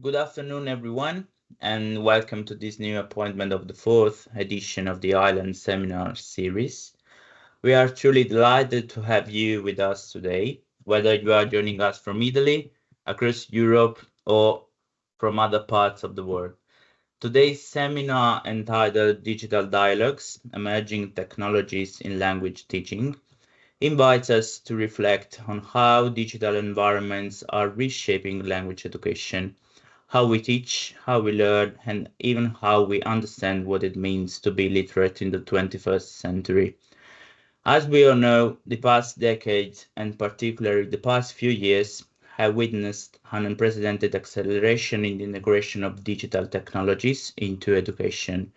Good afternoon, everyone, and welcome to this new appointment of the fourth edition of the I-LanD seminar series. We are truly delighted to have you with us today, whether you are joining us from Italy, across Europe, or from other parts of the world. Today's seminar, entitled Digital Dialogues, Emerging Technologies in Language Teaching, invites us to reflect on how digital environments are reshaping language education, how we teach, how we learn, and even how we understand what it means to be literate in the 21st century. As we all know, the past decade, and particularly the past few years, have witnessed an unprecedented acceleration in the integration of digital technologies into education.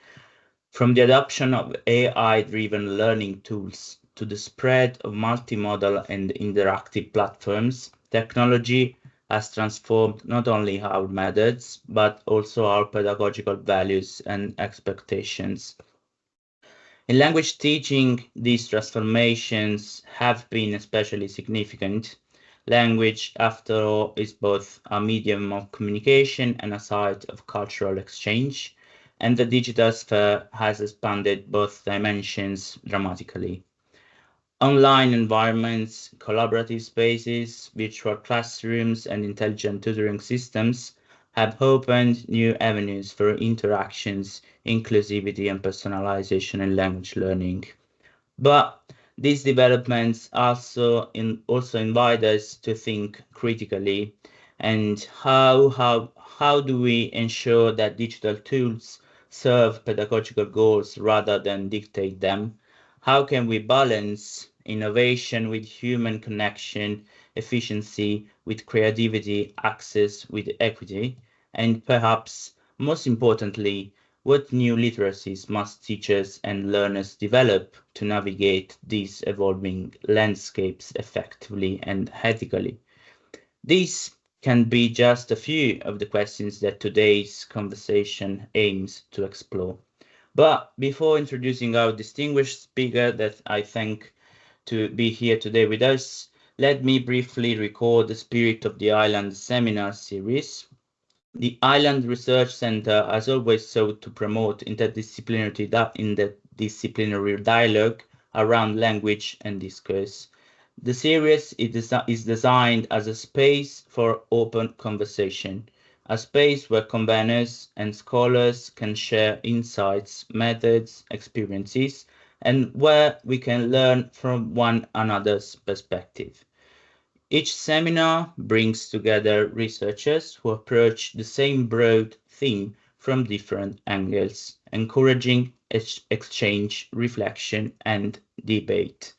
From the adoption of AI-driven learning tools to the spread of multimodal and interactive platforms, technology has transformed not only our methods, but also our pedagogical values and expectations. In language teaching, these transformations have been especially significant. Language, after all, is both a medium of communication and a site of cultural exchange, and the digital sphere has expanded both dimensions dramatically. Online environments, collaborative spaces, virtual classrooms, and intelligent tutoring systems have opened new avenues for interactions, inclusivity, and personalization in language learning. But these developments also invite us to think critically and how do we ensure that digital tools serve pedagogical goals rather than dictate them? How can we balance innovation with human connection, efficiency with creativity, access with equity, and perhaps most importantly, what new literacies must teachers and learners develop to navigate these evolving landscapes effectively and ethically? These can be just a few of the questions that today's conversation aims to explore. But before introducing our distinguished speaker that I thank to be here today with us, let me briefly recall the spirit of the I-LanD seminar series. The I-LanD Research Center has always sought to promote interdisciplinary dialogue around language and discourse. The series is designed as a space for open conversation, a space where conveners and scholars can share insights, methods, experiences, and where we can learn from one another's perspective. Each seminar brings together researchers who approach the same broad theme from different angles, encouraging exchange, reflection, and debate.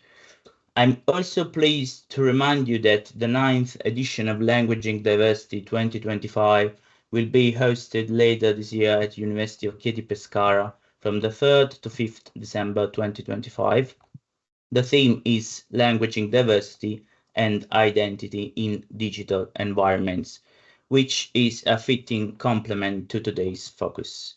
I'm also pleased to remind you that the ninth edition of Languaging Diversity 2025 will be hosted later this year at University of Chieti Pescara from the 3rd to 5th December 2025. The theme is Languaging Diversity and Identity in Digital Environments, which is a fitting complement to today's focus.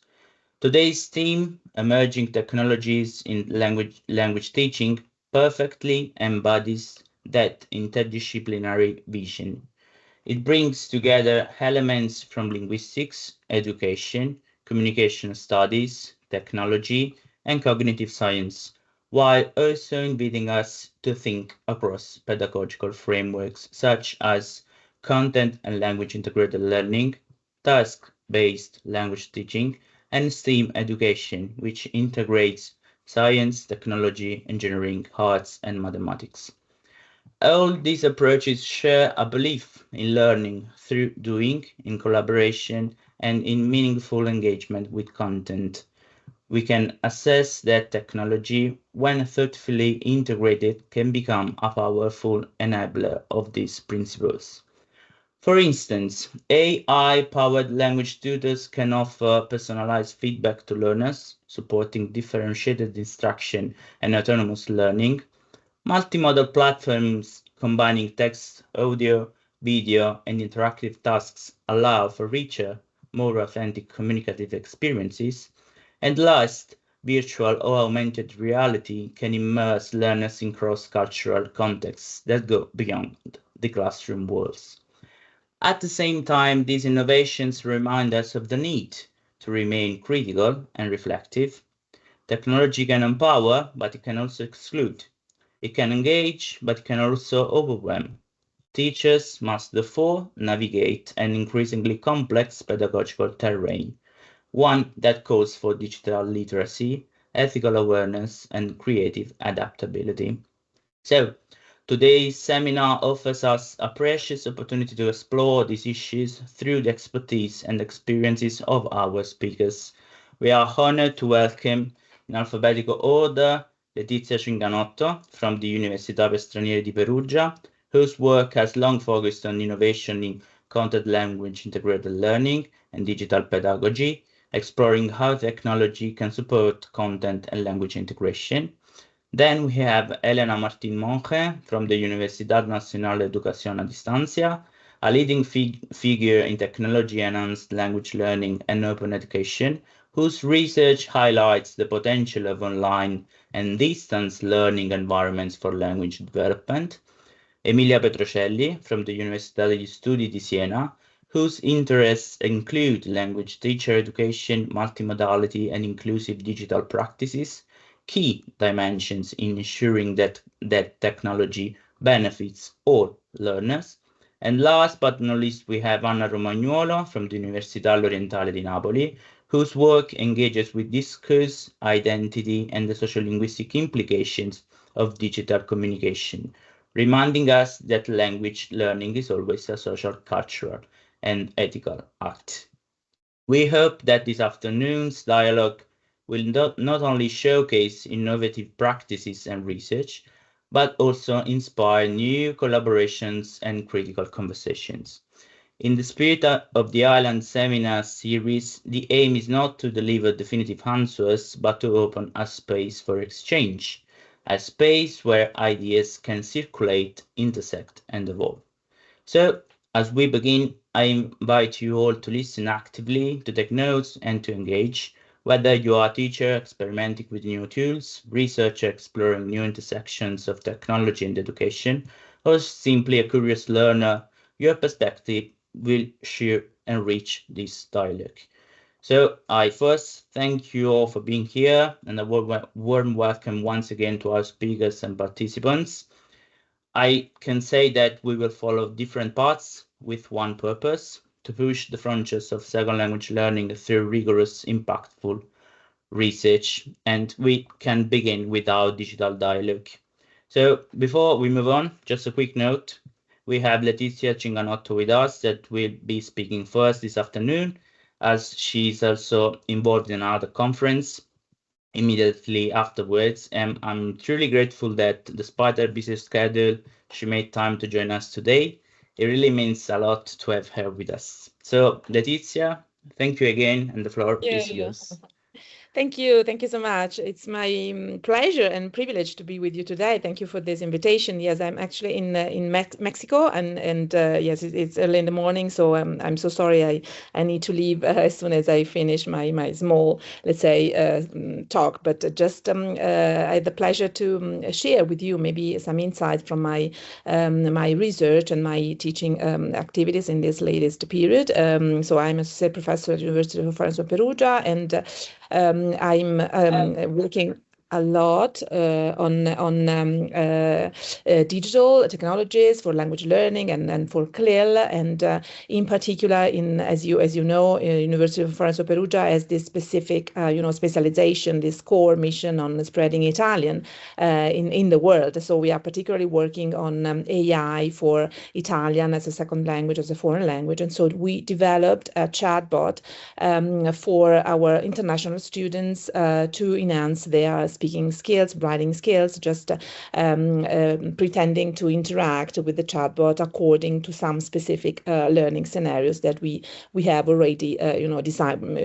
Today's theme, Emerging Technologies in Language Teaching, perfectly embodies that interdisciplinary vision. It brings together elements from linguistics, education, communication studies, technology, and cognitive science, while also inviting us to think across pedagogical frameworks such as content and language integrated learning, task-based language teaching, and STEAM education, which integrates science, technology, engineering, arts, and mathematics. All these approaches share a belief in learning through doing, in collaboration, and in meaningful engagement with content. We can assess that technology, when thoughtfully integrated, can become a powerful enabler of these principles. For instance, AI-powered language tutors can offer personalized feedback to learners, supporting differentiated instruction and autonomous learning. Multimodal platforms combining text, audio, video, and interactive tasks allow for richer, more authentic communicative experiences. And last, virtual or augmented reality can immerse learners in cross-cultural contexts that go beyond the classroom walls. At the same time, these innovations remind us of the need to remain critical and reflective. Technology can empower, but it can also exclude. It can engage, but it can also overwhelm. Teachers must therefore navigate an increasingly complex pedagogical terrain, one that calls for digital literacy, ethical awareness, and creative adaptability. So, today's seminar offers us a precious opportunity to explore these issues through the expertise and experiences of our speakers. We are honored to welcome, in alphabetical order, Letizia Cinganotto from the Università per Stranieri di Perugia, whose work has long focused on innovation in content language integrated learning and digital pedagogy, exploring how technology can support content and language integration. Then we have Elena Martín Monje from the Universidad Nacional Educación a Distancia, a leading figure in technology-enhanced language learning and open education, whose research highlights the potential of online and distance learning environments for language development. Emilia Petrocelli from the Università degli Studi di Siena, whose interests include language teacher education, multimodality, and inclusive digital practices, key dimensions in ensuring that technology benefits all learners. And last but not least, we have Anna Romagnuolo from the Università Orientale di Napoli, whose work engages with discourse, identity, and the social-linguistic implications of digital communication, reminding us that language learning is always a social, cultural, and ethical act. We hope that this afternoon's dialogue will not only showcase innovative practices and research, but also inspire new collaborations and critical conversations. In the spirit of the I-LanD seminar series, the aim is not to deliver definitive answers, but to open a space for exchange, a space where ideas can circulate, intersect, and evolve. So, as we begin, I invite you all to listen actively, to take notes, and to engage. Whether you are a teacher experimenting with new tools, researcher exploring new intersections of technology and education, or simply a curious learner, your perspective will share and enrich this dialogue. So I first thank you all for being here, and a warm welcome once again to our speakers and participants. I can say that we will follow different paths with one purpose: to push the frontiers of second language learning through rigorous, impactful research, and we can begin with our digital dialogue. So before we move on, just a quick note. We have Letizia Cinganotto with us that will be speaking first this afternoon, as she's also involved in another conference immediately afterwards. And I'm truly grateful that despite her busy schedule, she made time to join us today. It really means a lot to have her with us. So Letizia, thank you again, and the floor is yours. Thank you so much. It's my pleasure and privilege to be with you today. Thank you for this invitation. Yes, I'm actually in Mexico, and yes, it's early in the morning, so I'm so sorry. I need to leave as soon as I finish my small, let's say, talk. But just I had the pleasure to share with you maybe some insights from my research and my teaching activities in this latest period. So I'm an associate professor at the University of Perugia, and I'm working a lot on digital technologies for language learning and for CLIL, and in particular, as you know, University of Florence Perugia has this specific specialization, this core mission on spreading Italian in the world. So we are particularly working on AI for Italian as a second language, as a foreign language, and so we developed a chatbot for our international students to enhance their speaking skills, writing skills, just pretending to interact with the chatbot according to some specific learning scenarios that we have already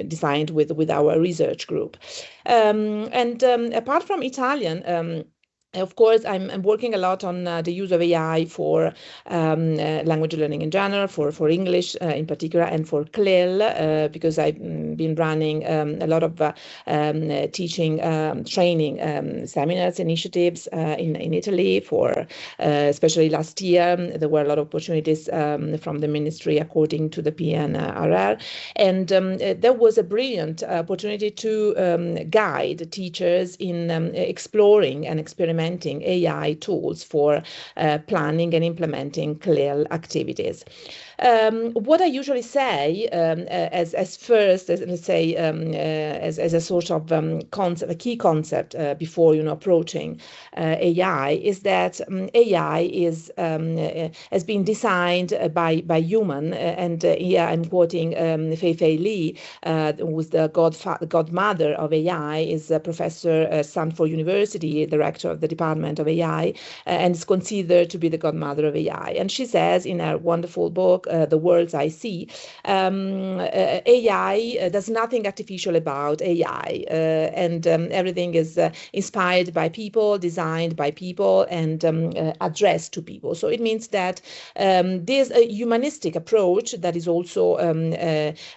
designed with our research group. And apart from Italian, Of course, I'm working a lot on the use of AI for language learning in general, for English in particular, and for CLIL, because I've been running a lot of teaching, training seminars, initiatives in Italy for, especially last year, there were a lot of opportunities from the ministry according to the PNRR. And there was a brilliant opportunity to guide teachers in exploring and experimenting AI tools for planning and implementing CLIL activities. What I usually say as first, as let's say, as a sort of concept, a key concept before approaching AI, is that AI is has been designed by human, and here I'm quoting Fei Li, who's the godmother of AI, is a professor at Stanford University, director of the Department of AI, and is considered to be the godmother of AI. And she says in her wonderful book, The Worlds I See, AI, there's nothing artificial about AI, and everything is inspired by people, designed by people, and addressed to people. So it means that there's a humanistic approach that is also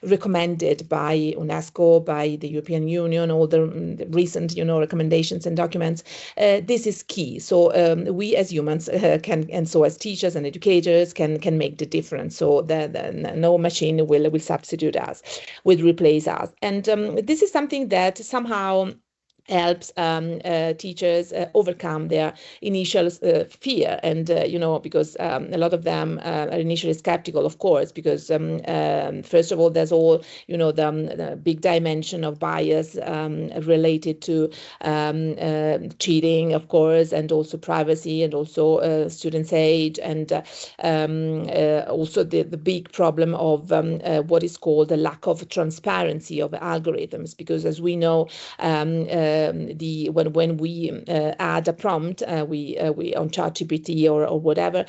recommended by UNESCO, by the European Union, all the recent recommendations and documents. This is key. So we as humans can, and so as teachers and educators can make the difference. So no machine will substitute us, will replace us. And this is something that somehow helps teachers overcome their initial fear, and because a lot of them are initially skeptical, of course, because first of all, there's all the big dimension of bias related to cheating, of course, and also privacy, and also students' age, and also the big problem of what is called the lack of transparency of algorithms, because as we know, when we add a prompt, we on ChatGPT or whatever,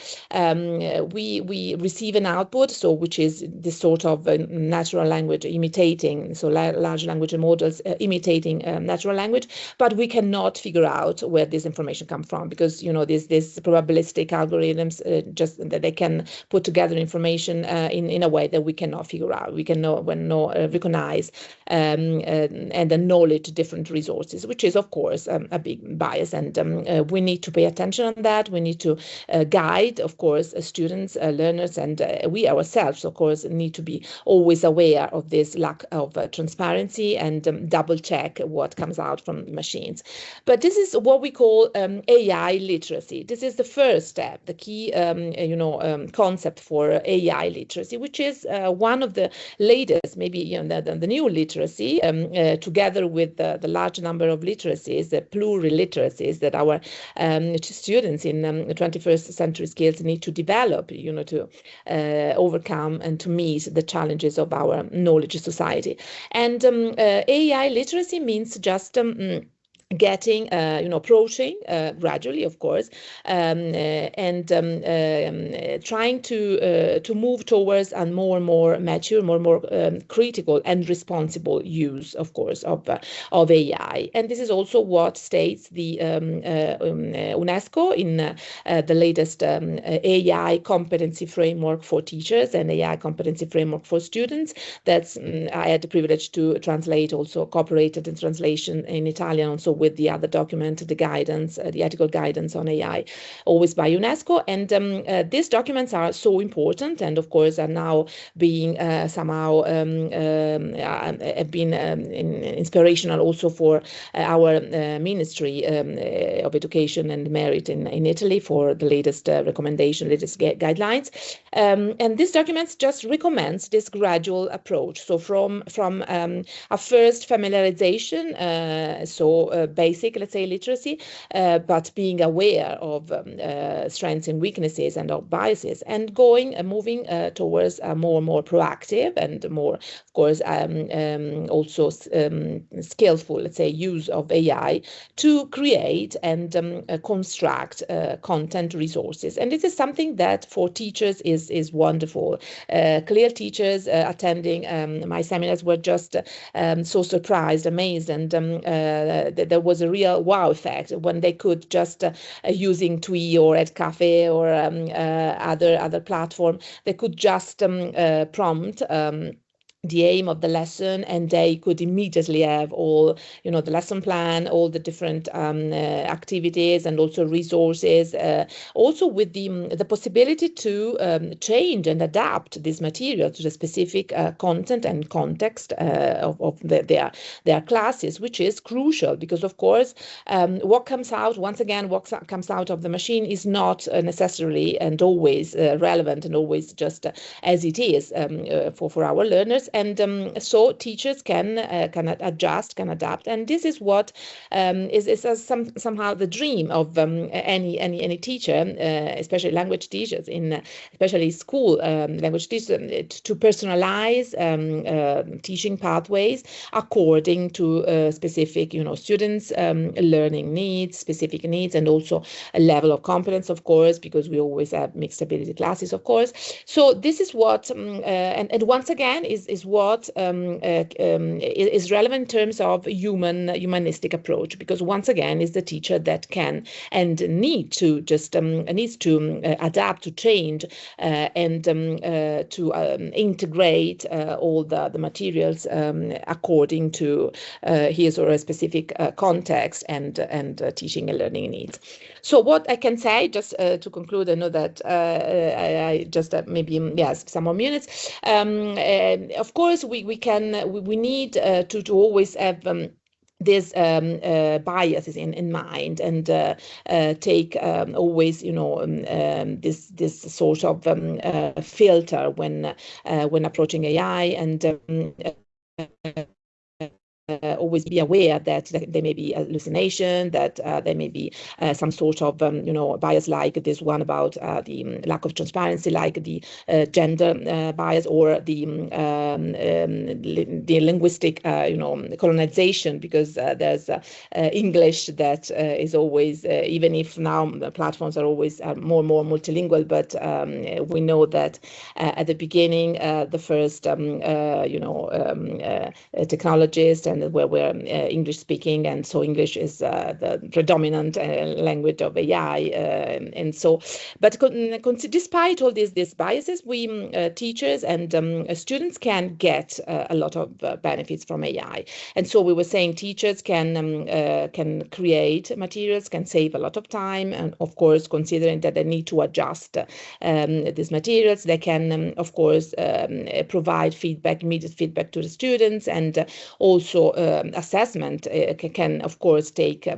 we receive an output, so which is this sort of natural language imitating, so large language models imitating natural language, but we cannot figure out where this information comes from, because this probabilistic algorithms just that they can put together information in a way that we cannot figure out. We cannot recognize and acknowledge different resources, which is, of course, a big bias. And we need to pay attention on that. We need to guide, of course, students, learners, and we ourselves, of course, need to be always aware of this lack of transparency and double check what comes out from the machines. But this is what we call AI literacy. This is the first step, the key, concept for AI literacy, which is one of the latest, maybe the new literacy, together with the large number of literacies, the pluriliteracies that our students in 21st century skills need to develop, to overcome and to meet the challenges of our knowledge society. And AI literacy means just getting, approaching gradually, of course, and trying to move towards a more and more mature, more and more critical and responsible use, of course, of AI. And this is also what states the UNESCO in the latest AI competency framework for teachers and AI competency framework for students. That's I had the privilege to translate, also cooperated in translation in Italian, also with the other document, the guidance, the ethical guidance on AI, always by UNESCO. And these documents are so important, and of course are now being somehow have been inspirational also for our Ministry of Education and Merit in Italy for the latest recommendation, latest guidelines. And these documents just recommends this gradual approach. So from a first familiarization, basic, let's say, literacy, but being aware of strengths and weaknesses and of biases, and moving towards a more and more proactive and more, of course, also skillful, let's say, use of AI to create and construct content resources. And this is something that for teachers is wonderful. CLIL teachers attending my seminars were just so surprised, amazed, and they was a real wow effect when they could just using TWE or EdCafe or other platform, they could just prompt the aim of the lesson, and they could immediately have all, the lesson plan, all the different activities, and also resources, also with the possibility to change and adapt this material to the specific content and context of their classes, which is crucial because, of course, what comes out, once again, what comes out of the machine is not necessarily and always relevant and always just as it is for our learners. And so teachers can adjust, can adapt, and this is what is somehow the dream of any teacher, especially language teachers, especially school language teachers, to personalize teaching pathways according to specific, students' learning needs, specific needs, and also a level of competence, of course, because we always have mixed ability classes, of course. So this is what, and once again, is what is relevant in terms of humanistic approach, because once again is the teacher that can and need to just needs to adapt, to change, and to integrate all the materials according to his or her specific context and teaching and learning needs. So what I can say, just to conclude, I know that I just maybe some more minutes. Of course, we need to always have these biases in mind, and take always, this sort of filter when approaching AI, and always be aware that there may be hallucination, that there may be some sort of bias, like this one about the lack of transparency, like the gender bias, or the linguistic colonization, because there's English that is always, even if now the platforms are always more and more multilingual, but we know that at the beginning the first technologists and were English speaking, and so English is the predominant language of AI, and so. But despite all these biases, we teachers and students can get a lot of benefits from AI. And so we were saying teachers can create materials, can save a lot of time, and of course, considering that they need to adjust these materials, they can of course provide feedback, immediate feedback to the students, and also assessment can of course take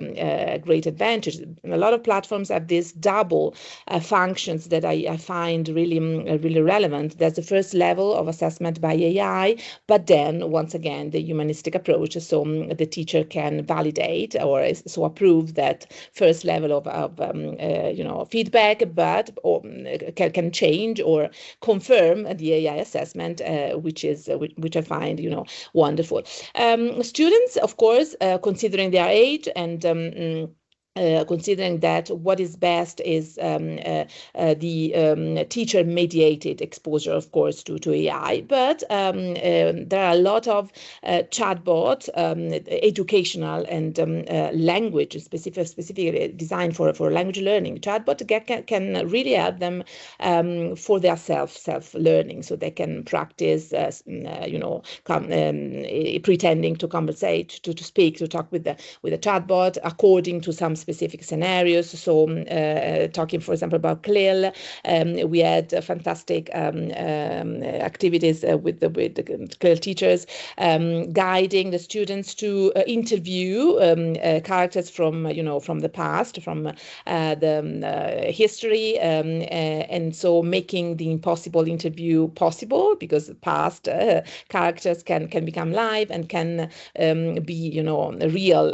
great advantage. A lot of platforms have these double functions that I find really relevant. There's the first level of assessment by AI, but then once again the humanistic approach, so the teacher can validate or so approve that first level of feedback, but can change or confirm the AI assessment, which I find wonderful. Students, of course, considering their age and considering that what is best is the teacher-mediated exposure, of course, to AI. But there are a lot of chatbot, educational and language specifically designed for language learning. Chatbot can really help them for their self-learning, so they can practice, pretending to conversate, to speak, to talk with the chatbot according to some specific scenarios. So talking, for example, about CLIL, we had fantastic activities with the CLIL teachers, guiding the students to interview characters from the past, from the history, and so making the impossible interview possible, because past characters can become live and can be real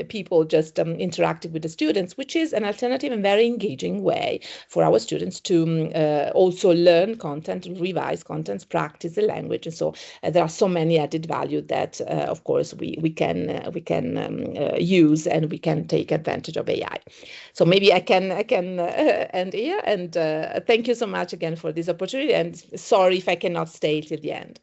people just interacting with the students, which is an alternative and very engaging way for our students to also learn content, revise contents, practice the language. And so there are so many added value that of course we can use, and we can take advantage of AI. So maybe I can end here, and thank you so much again for this opportunity, and sorry if I cannot stay till the end.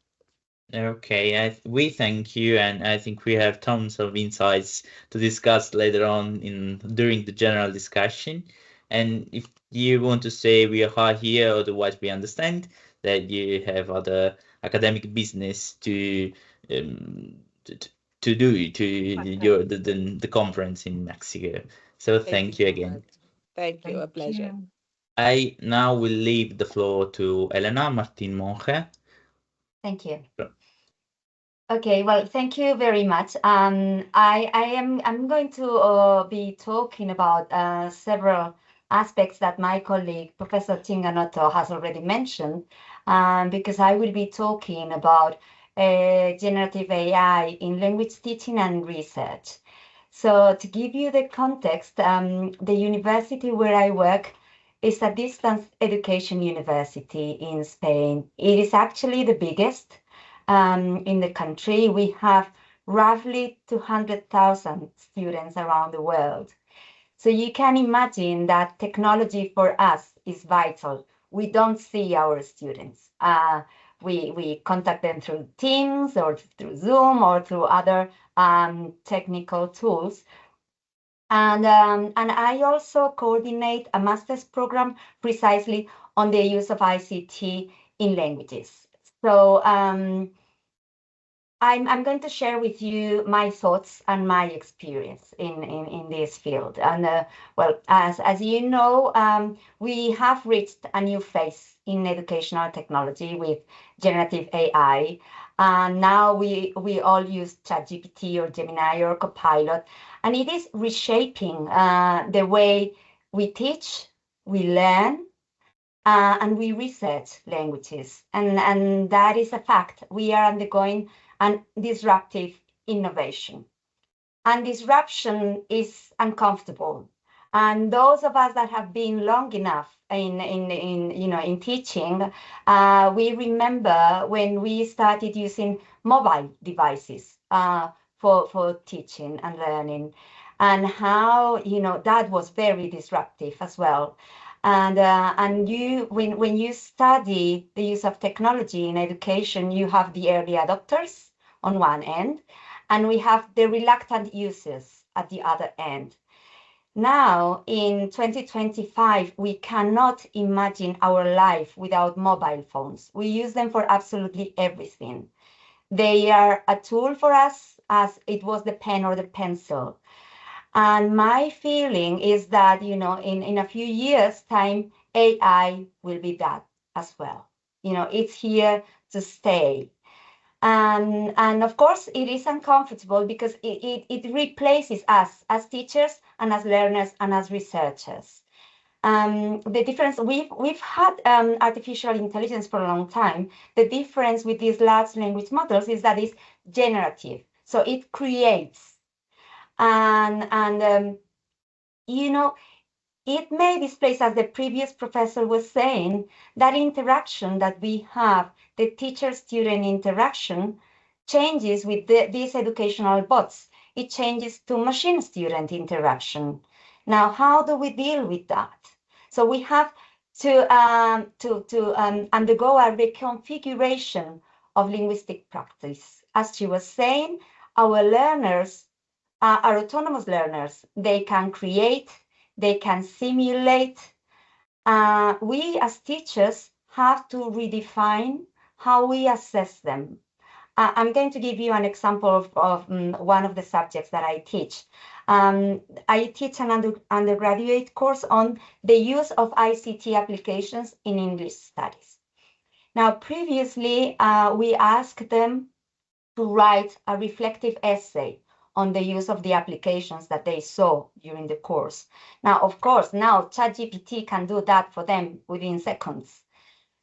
Okay, we thank you, and I think we have tons of insights to discuss later on during the general discussion. And if you want to say we are here, otherwise we understand that you have other academic business um, to, to do to the conference in Mexico. So thank you again. Much. Thank you, a pleasure. I now will leave the floor to Elena Martín Monje. Thank you. Okay, well, thank you very much. I'm going to be talking about several aspects that my colleague, Professor Cinganotto, has already mentioned, because I will be talking about generative AI in language teaching and research. So to give you the context, the university where I work is a distance education university in Spain. It is actually the biggest in the country. We have roughly 200,000 students around the world. So you can imagine that technology for us is vital. We don't see our students. We contact them through Teams or through Zoom or through other technical tools. And I also coordinate a master's program precisely on the use of ICT in languages. So I'm going to share with you my thoughts and my experience in this field. And well, as you know, we have reached a new phase in educational technology with generative AI. And now we all use ChatGPT or Gemini or Copilot, and it is reshaping the way we teach, we learn, and we research languages. And that is a fact. We are undergoing an disruptive innovation. And disruption is uncomfortable. And those of us that have been long enough in teaching, we remember when we started using mobile devices for teaching and learning, and how that was very disruptive as well. And when you study the use of technology in education, you have the early adopters on one end, and we have the reluctant users at the other end. Now, in 2025, we cannot imagine our life without mobile phones. We use them for absolutely everything. They are a tool for us as it was the pen or the pencil. And my feeling is that, in a few years' time, AI will be that as well. It's here to stay. And of course, it is uncomfortable because it replaces us as teachers and as learners and as researchers. The difference, we've had artificial intelligence for a long time. The difference with these large language models is that it's generative. So it creates. It may displace, as the previous professor was saying, that interaction that we have, the teacher-student interaction, changes with these educational bots. It changes to machine-student interaction. Now, how do we deal with that? So we have to undergo a reconfiguration of linguistic practice. As she was saying, our learners are autonomous learners. They can create, they can simulate. We as teachers have to redefine how we assess them. I'm going to give you an example of one of the subjects that I teach. I teach an undergraduate course on the use of ICT applications in English studies. Now, previously, we asked them to write a reflective essay on the use of the applications that they saw during the course. Now, of course, now ChatGPT can do that for them within seconds.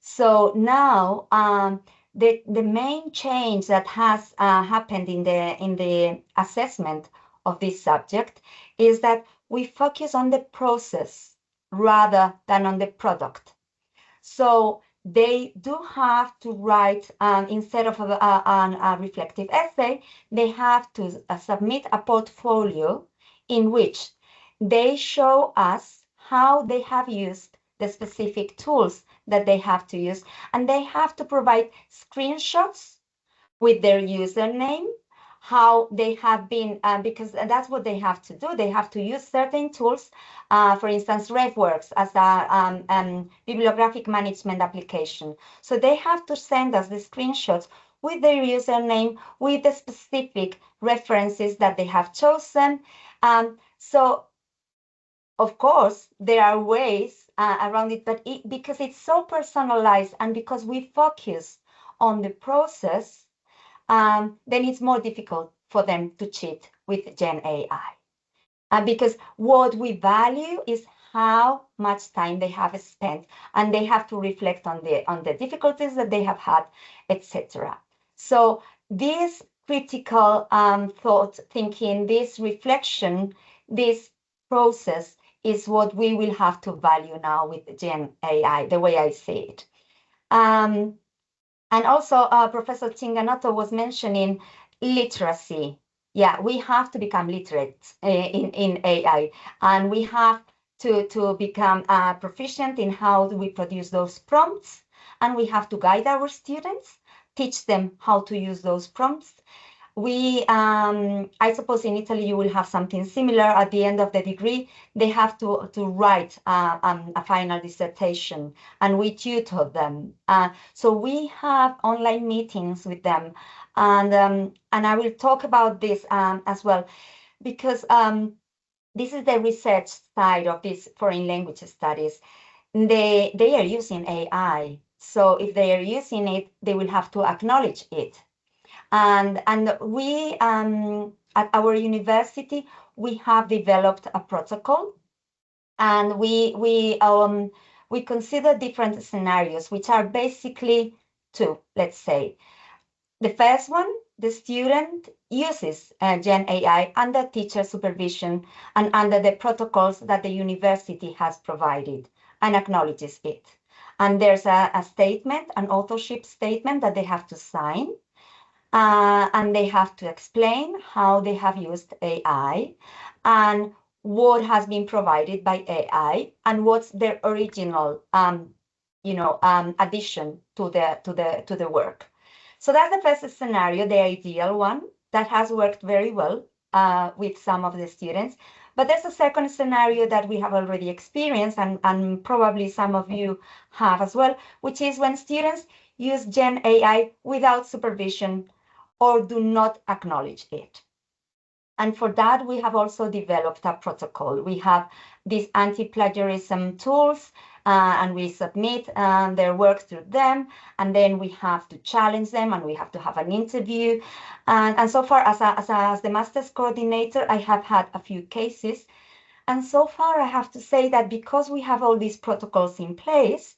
So now the main change that has happened in the assessment of this subject is that we focus on the process rather than on the product. So they do have to write, instead of a reflective essay, they have to submit a portfolio in which they show us how they have used the specific tools that they have to use, and they have to provide screenshots with their username, how they have been, because that's what they have to do. They have to use certain tools, for instance, RefWorks as a bibliographic management application. So they have to send us the screenshots with their username, with the specific references that they have chosen. So, of course, there are ways around it, but because it's so personalized and because we focus on the process, then it's more difficult for them to cheat with Gen AI. Because what we value is how much time they have spent, and they have to reflect on the difficulties that they have had, etc. So this critical thought thinking, this reflection, this process is what we will have to value now with Gen AI, the way I see it. And also, Professor Cinganotto was mentioning literacy. Yeah, we have to become literate in AI, and we have to become proficient in how we produce those prompts, and we have to guide our students, teach them how to use those prompts. I suppose in Italy you will have something similar. At the end of the degree, they have to write a final dissertation, and we tutor them. So we have online meetings with them, and I will talk about this as well, because this is the research side of this foreign language studies. They are using AI, so if they are using it, they will have to acknowledge it. And we at our university, we have developed a protocol, and we consider different scenarios, which are basically two, let's say. The first one, the student uses Gen AI under teacher supervision and under the protocols that the university has provided, and acknowledges it. And there's a statement, an authorship statement that they have to sign. And they have to explain how they have used AI and what has been provided by AI and what's their original, addition to the work. So that's the first scenario, the ideal one that has worked very well with some of the students. But there's a second scenario that we have already experienced, and probably some of you have as well, which is when students use Gen AI without supervision or do not acknowledge it. And for that, we have also developed a protocol. We have these anti-plagiarism tools, and we submit their work through them, and then we have to challenge them, and we have to have an interview. And so far, as the master's coordinator, I have had a few cases. And so far, I have to say that because we have all these protocols in place,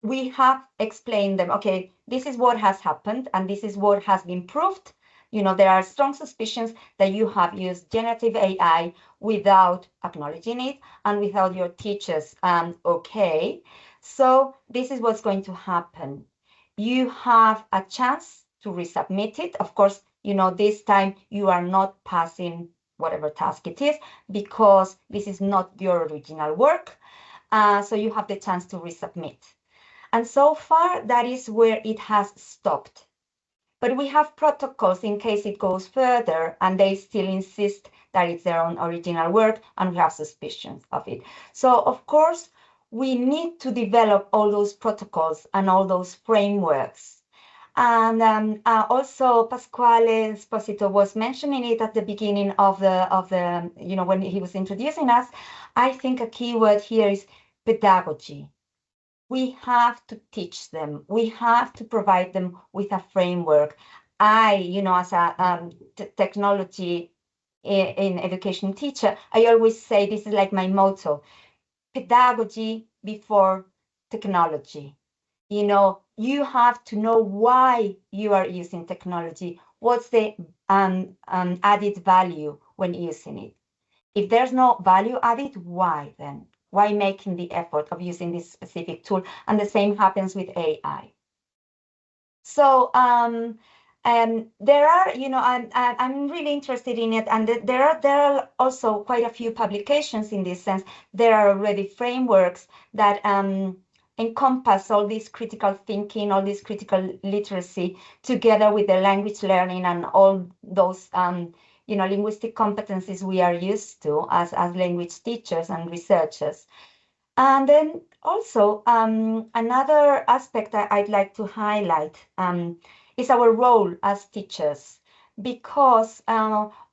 we have explained them, okay, this is what has happened, and this is what has been proved. There are strong suspicions that you have used generative AI without acknowledging it and without your teachers okay. So this is what's going to happen. You have a chance to resubmit it. Of course, this time you are not passing whatever task it is, because this is not your original work. So you have the chance to resubmit. And so far, that is where it has stopped. But we have protocols in case it goes further and they still insist that it's their own original work, and we have suspicions of it. So, of course, we need to develop all those protocols and all those frameworks. And also, Pasquale Esposito was mentioning it at the beginning of the when he was introducing us. I think a key word here is pedagogy. We have to teach them. We have to provide them with a framework. As a technology in education teacher, I always say, this is like my motto: pedagogy before technology. You have to know why you are using technology. What's the added value when using it? If there's no value added, why then? Why making the effort of using this specific tool? And the same happens with AI. So there are, I'm really interested in it, and there are also quite a few publications in this sense. There are already frameworks that encompass all this critical thinking, all this critical literacy, together with the language learning and all those linguistic competencies we are used to as language teachers and researchers. And then also another aspect that I'd like to highlight is our role as teachers, because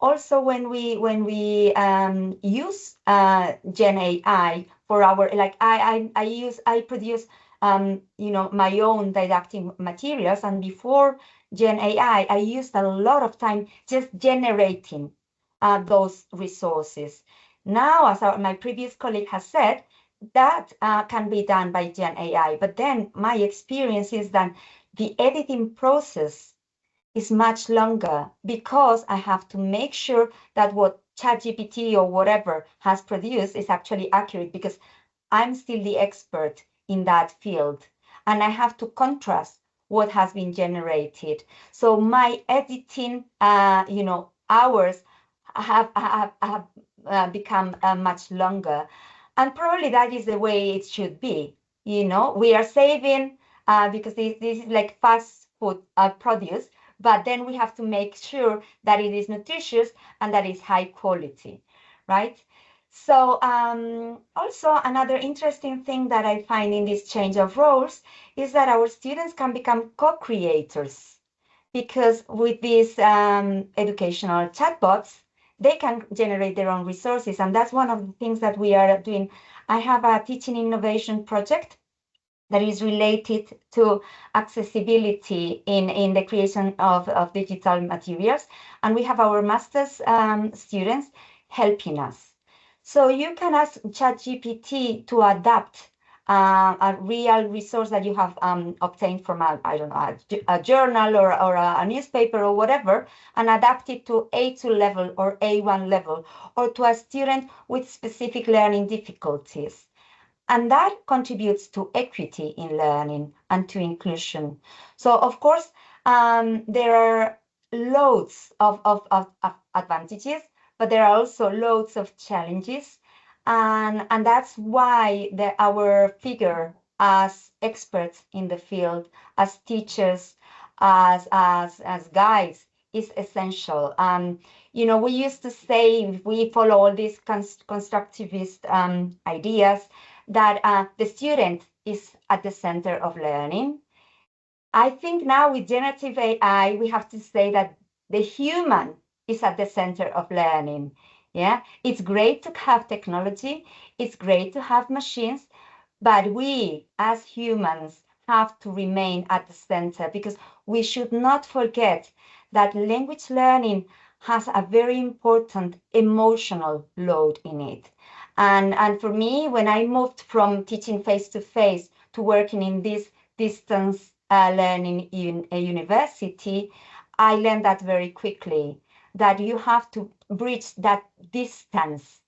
also when we use Gen AI for our, like I produce my own didactic materials, and before Gen AI I used a lot of time just generating those resources. Now, as my previous colleague has said, that can be done by Gen AI, but then my experience is that the editing process is much longer, because I have to make sure that what ChatGPT or whatever has produced is actually accurate, because I'm still the expert in that field, and I have to contrast what has been generated. So my editing, hours have become much longer, and probably that is the way it should be. We are saving because this is like fast food produce, but then we have to make sure that it is nutritious and that it's high quality, right? So also another interesting thing that I find in this change of roles is that our students can become co-creators, because with these educational chatbots, they can generate their own resources. And that's one of the things that we are doing. I have a teaching innovation project that is related to accessibility in the creation of digital materials. And we have our master's students helping us. So you can ask ChatGPT to adapt a real resource that you have obtained from a journal or a newspaper or whatever, and adapt it to A2 level or A1 level, or to a student with specific learning difficulties. And that contributes to equity in learning and to inclusion. So of course, there are loads of advantages, but there are also loads of challenges. And that's why our figure as experts in the field, as teachers, as guides, is essential. We used to say, if we follow all these constructivist ideas, that the student is at the center of learning. I think now with generative AI, we have to say that the human is at the center of learning. Yeah, it's great to have technology, it's great to have machines, but we as humans have to remain at the center, because we should not forget that language learning has a very important emotional load in it. And for me, when I moved from teaching face-to-face to working in this distance learning in a university, I learned that very quickly, that you have to bridge that distance,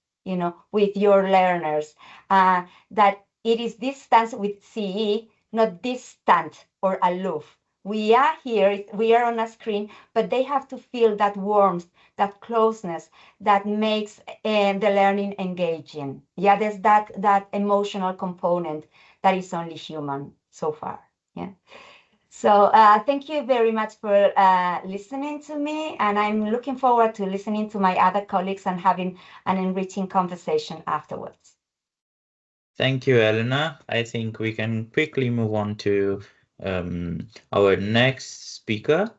with your learners, that it is distance with CE, not distant or aloof. We are here, we are on a screen, but they have to feel that warmth, that closeness that makes the learning engaging. Yeah, there's that emotional component that is only human so far. Yeah. So thank you very much for listening to me, and I'm looking forward to listening to my other colleagues and having an enriching conversation afterwards. Thank you, Elena. I think we can quickly move on to our next speaker,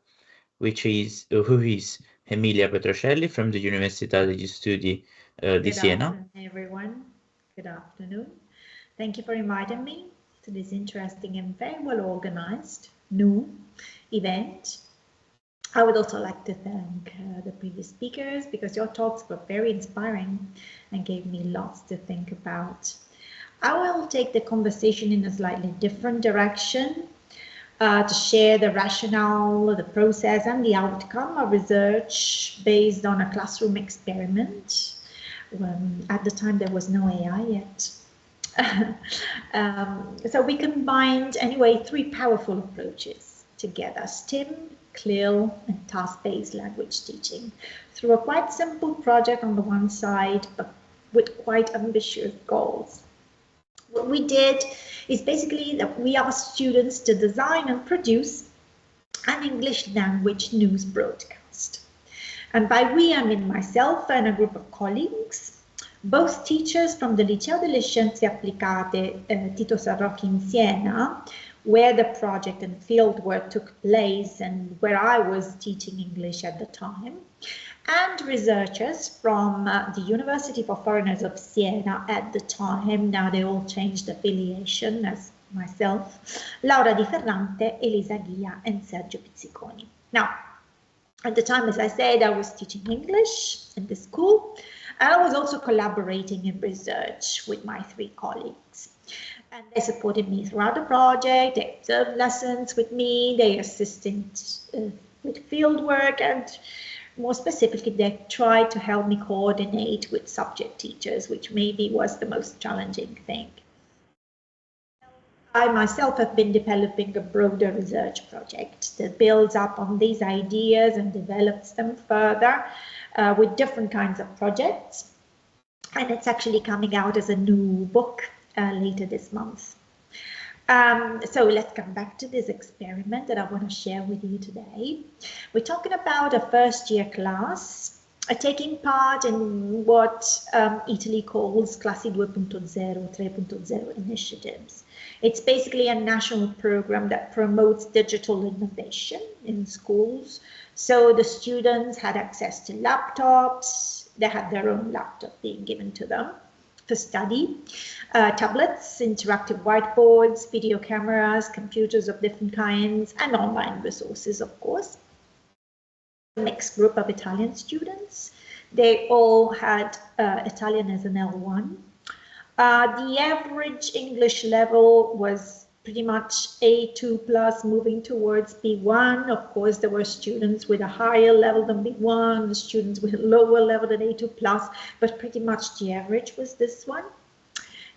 who is Emilia Petrocelli from the Università degli Studi di Siena. Good afternoon, everyone. Good afternoon. Thank you for inviting me to this interesting and very well organized new event. I would also like to thank the previous speakers, because your talks were very inspiring and gave me lots to think about. I will take the conversation in a slightly different direction to share the rationale, the process, and the outcome of research based on a classroom experiment. At the time, there was no AI yet. So we combined, anyway, three powerful approaches together: STEM, CLIL, and task-based language teaching, through a quite simple project on the one side, but with quite ambitious goals. What we did is basically that we asked students to design and produce an English language news broadcast. And by we, I mean myself and a group of colleagues, both teachers from the Liceo delle Scienze Applicate Tito Sarrocchi in Siena, where the project and fieldwork took place and where I was teaching English at the time, and researchers from the University for Foreigners of Siena at the time. Now they all changed affiliation, as myself, Laura Di Ferrante, Elisa Ghia, and Sergio Pizziconi. Now, at the time, as I said, I was teaching English in the school, and I was also collaborating in research with my 3 colleagues. And they supported me throughout the project, they observed lessons with me, they assisted with fieldwork, and more specifically, they tried to help me coordinate with subject teachers, which maybe was the most challenging thing. I myself have been developing a broader research project that builds up on these ideas and develops them further with different kinds of projects. And it's actually coming out as a new book later this month. So let's come back to this experiment that I want to share with you today. We're talking about a first-year class taking part in what Italy calls Classi 2.0, 3.0 initiatives. It's basically a national program that promotes digital innovation in schools. So the students had access to laptops, they had their own laptop being given to them for study, tablets, interactive whiteboards, video cameras, computers of different kinds, and online resources, of course. A mixed group of Italian students. They all had Italian as an L1. The average English level was pretty much A2 plus, moving towards B1. Of course, there were students with a higher level than B1, students with a lower level than A2 plus, but pretty much the average was this one.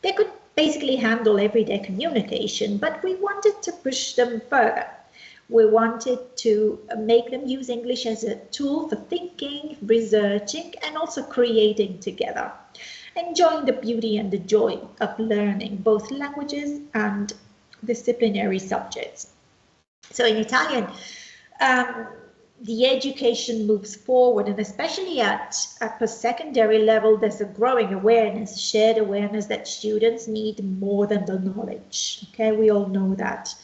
They could basically handle everyday communication, but we wanted to push them further. We wanted to make them use English as a tool for thinking, researching, and also creating together, enjoying the beauty and the joy of learning both languages and disciplinary subjects. So in Italian, the education moves forward, and especially at post-secondary level, there's a growing awareness, shared awareness that students need more than the knowledge. Okay, we all know that.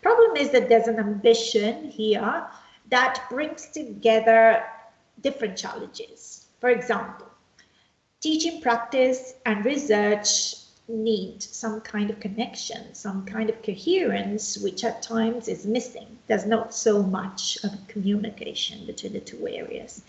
Problem is that there's an ambition here that brings together different challenges. For example, teaching practice and research need some kind of connection, some kind of coherence, which at times is missing. There's not so much of communication between the 2 areas.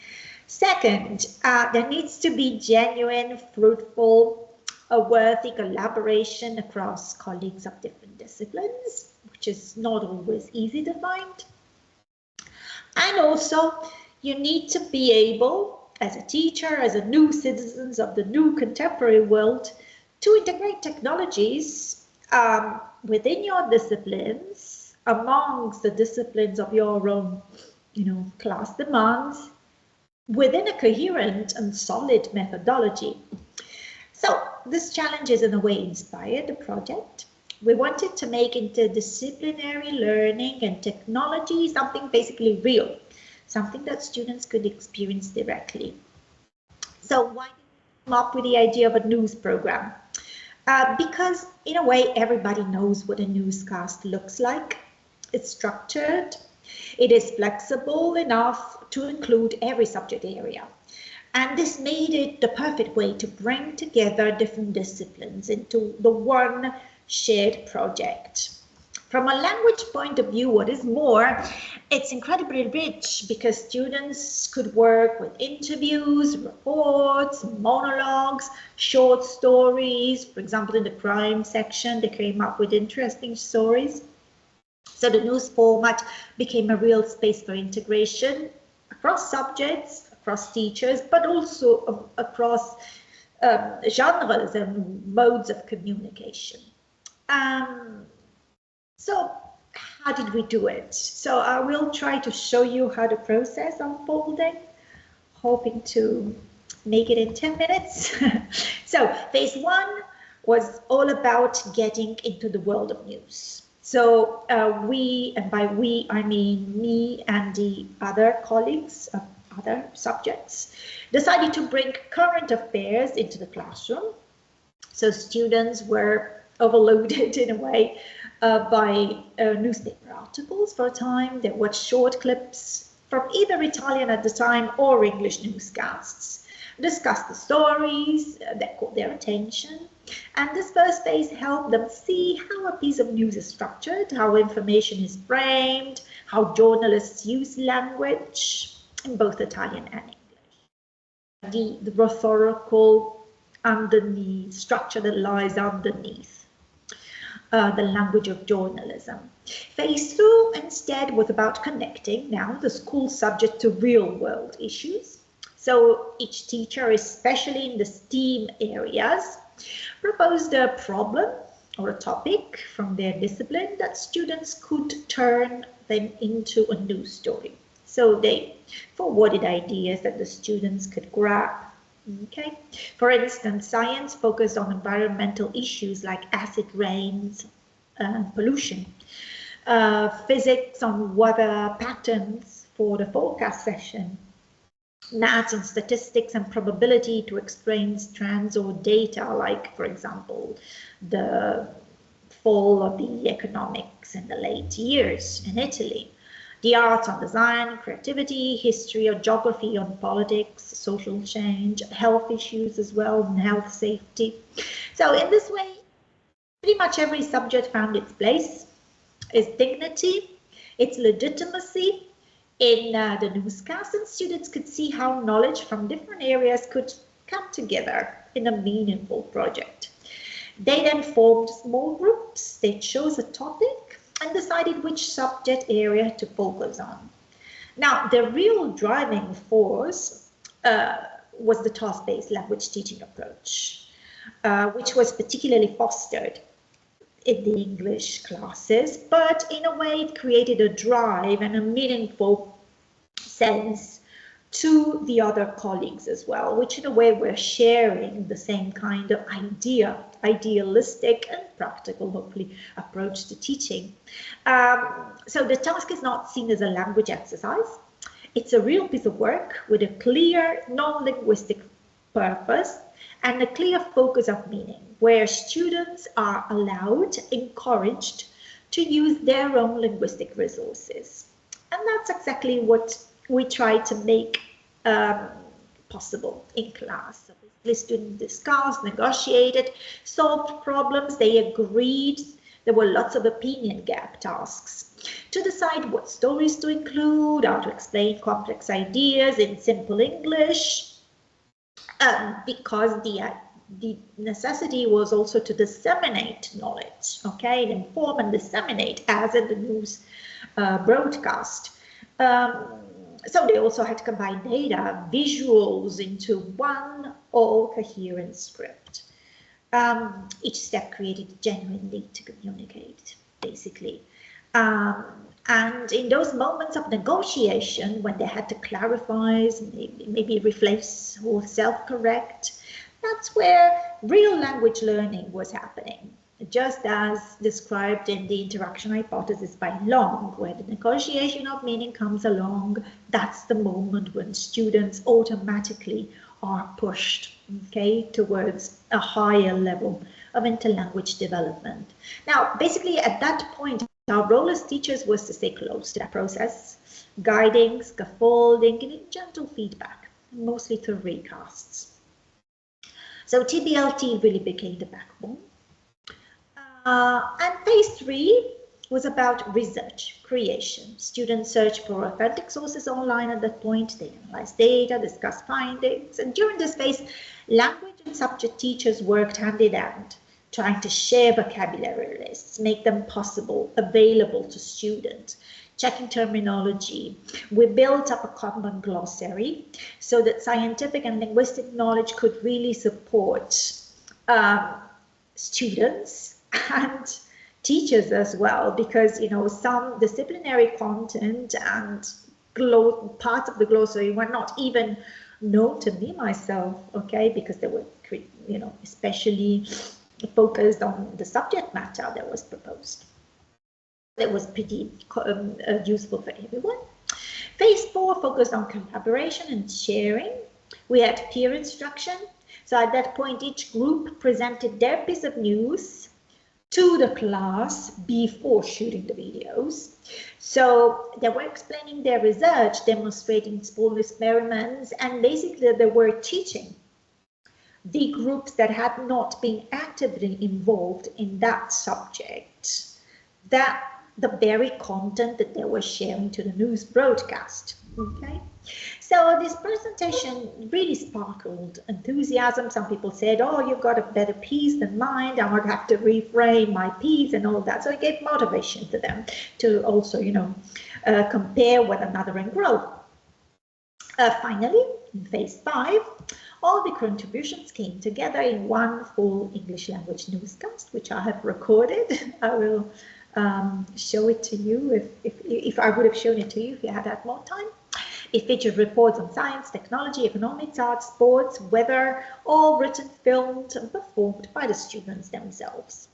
Second, there needs to be genuine, fruitful, a worthy collaboration across colleagues of different disciplines, which is not always easy to find. And also, you need to be able, as a teacher, as a new citizens of the new contemporary world, to integrate technologies within your disciplines, amongst the disciplines of your own, class demands, within a coherent and solid methodology. So this challenge is in a way inspired the project. We wanted to make interdisciplinary learning and technology something basically real, something that students could experience directly. So why did we come up with the idea of a news program? Because in a way, everybody knows what a newscast looks like. It's structured, it is flexible enough to include every subject area. And this made it the perfect way to bring together different disciplines into the one shared project. From a language point of view, what is more, it's incredibly rich because students could work with interviews, reports, monologues, short stories. For example, in the crime section, they came up with interesting stories. So the news format became a real space for integration across subjects, across teachers, but also across genres and modes of communication. So how did we do it? So I will try to show you how the process unfolded, hoping to make it in 10 minutes. So phase 1, was all about getting into the world of news. So we, and by we I mean me and the other colleagues of other subjects, decided to bring current affairs into the classroom. So students were overloaded in a way by newspaper articles for a time. They watched short clips from either Italian at the time or English newscasts, discussed the stories that caught their attention. And this first phase helped them see how a piece of news is structured, how information is framed, how journalists use language in both Italian and English. The rhetorical underneath structure that lies underneath the language of journalism. Phase 2 instead was about connecting now the school subject to real world issues. So each teacher, especially in the STEAM areas, proposed a problem or a topic from their discipline that students could turn them into a news story. So they forwarded ideas that the students could grab. Okay. For instance, science focused on environmental issues like acid rains and pollution. Physics on weather patterns for the forecast session. Maths and statistics and probability to explain trends or data, like, for example, the fall of the economics in the late years in Italy. The arts on design, creativity, history or geography on politics, social change, health issues as well, and health safety. So in this way, pretty much every subject found its place, its dignity, its legitimacy in the newscast, and students could see how knowledge from different areas could come together in a meaningful project. They then formed small groups, they chose a topic and decided which subject area to focus on. Now, the real driving force was the task-based language teaching approach, which was particularly fostered in the English classes, but in a way it created a drive and a meaningful sense to the other colleagues as well, which in a way were sharing the same kind of idealistic and practical, hopefully, approach to teaching. So the task is not seen as a language exercise. It's a real piece of work with a clear non-linguistic purpose and a clear focus of meaning, where students are allowed, encouraged to use their own linguistic resources. And that's exactly what we try to make possible in class. So the students discussed, negotiated, solved problems, they agreed. There were lots of opinion gap tasks to decide what stories to include, how to explain complex ideas in simple English, because the necessity was also to disseminate knowledge, okay, and inform and disseminate as in the news broadcast. So they also had to combine data, visuals into one all coherent script. Each step created a genuine need to communicate, basically. And in those moments of negotiation, when they had to clarify, maybe replace or self-correct, that's where real language learning was happening. Just as described in the interaction hypothesis by Long, where the negotiation of meaning comes along, that's the moment when students automatically are pushed, okay, towards a higher level of interlanguage development. Now, basically at that point, our role as teachers was to stay close to that process, guiding, scaffolding, giving gentle feedback, mostly through recasts. So TBLT really became the backbone. And phase 3 was about research, creation. Students searched for authentic sources online at that point. They analyzed data, discussed findings. And during this phase, language and subject teachers worked hand in hand, trying to share vocabulary lists, make them possible, available to students, checking terminology. We built up a common glossary so that scientific and linguistic knowledge could really support students and teachers as well, because, you know, some disciplinary content and parts of the glossary were not even known to me myself, okay, because they were, you know, especially focused on the subject matter that was proposed. That was pretty useful for everyone. Phase 4 focused on collaboration and sharing. We had peer instruction. So at that point, each group presented their piece of news to the class before shooting the videos. So they were explaining their research, demonstrating small experiments, and basically they were teaching the groups that had not been actively involved in that subject that the very content that they were sharing to the news broadcast. Okay, so this presentation really sparkled enthusiasm. Some people said, oh, you've got a better piece than mine, I might have to reframe my piece and all that. So it gave motivation to them to also, you know, compare one another and grow. Finally, in phase 5, all the contributions came together in one full English language newscast, which I have recorded. I will show it to you if I would have shown it to you if you had more time. It featured reports on science, technology, economics, arts, sports, weather, all written, filmed, and performed by the students themselves.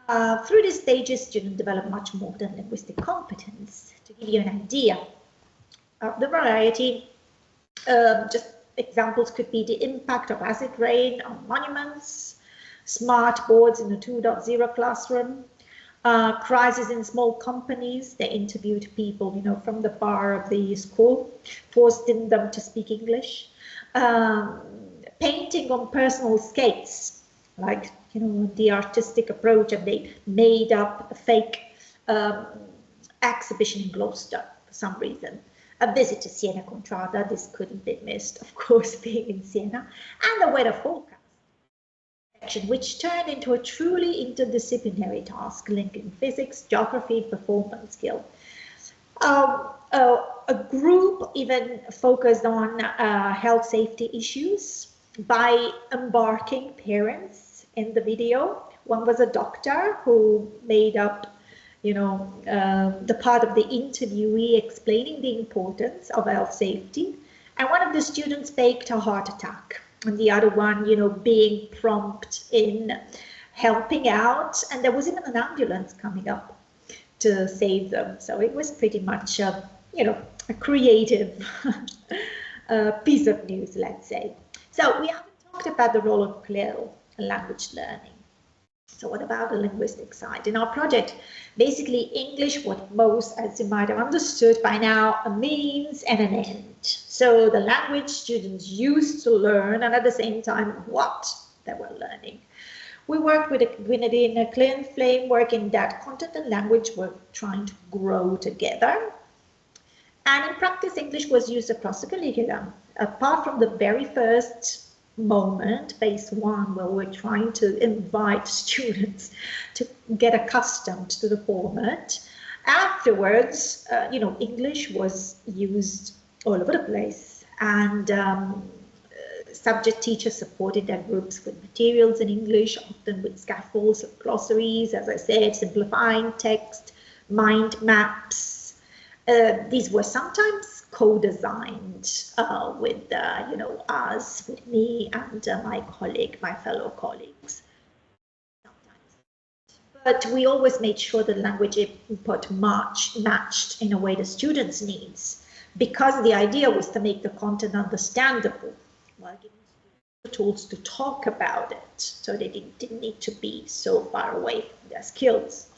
Through these stages, students develop much more than linguistic competence. To give you an idea of the variety, just examples could be the impact of acid rain on monuments, smart boards in the 2.0 classroom, crisis in small companies. They interviewed people, you know, from the bar of the school, forcing them to speak English. Painting on personal skates, like, you know, the artistic approach, and they made up a fake exhibition in Gloucester for some reason. A visit to Siena Contrada, this couldn't be missed, of course, being in Siena, and the weather forecast, which turned into a truly interdisciplinary task linking physics, geography, performance skill. A group even focused on health safety issues by embarking parents in the video. One was a doctor who made up, you know, the part of the interviewee explaining the importance of health safety, and one of the students faked a heart attack, and the other one, you know, being prompt in helping out, and there was even an ambulance coming up to save them. So it was pretty much, you know, a creative piece of news, let's say. So we haven't talked about the role of CLIL in language learning. So what about the linguistic side? In our project, basically English, what most, as you might have understood by now, a means and an end. So the language students used to learn, and at the same time, what they were learning. We worked within a CLIL framework in that content and language were trying to grow together. And in practice, English was used across the curriculum, apart from the very first moment, phase 1, where we're trying to invite students to get accustomed to the format. Afterwards, you know, English was used all over the place, and subject teachers supported their groups with materials in English, often with scaffolds of glossaries, as I said, simplifying text, mind maps. These were sometimes co-designed with, you know, us, with me and my fellow colleagues. But we always made sure the language input matched in a way the students' needs, because the idea was to make the content understandable while giving students the tools to talk about it, so they didn't need to be so far away from their skills.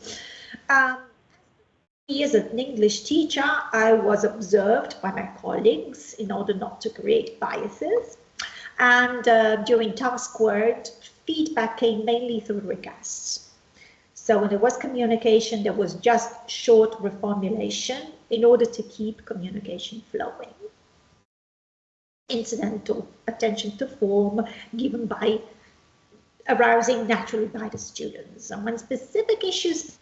As an English teacher, I was observed by my colleagues in order not to create biases. And during task work, feedback came mainly through requests. So when there was communication, there was just short reformulation in order to keep communication flowing. Incidental attention to form given by arousing naturally by the students. And when specific issues,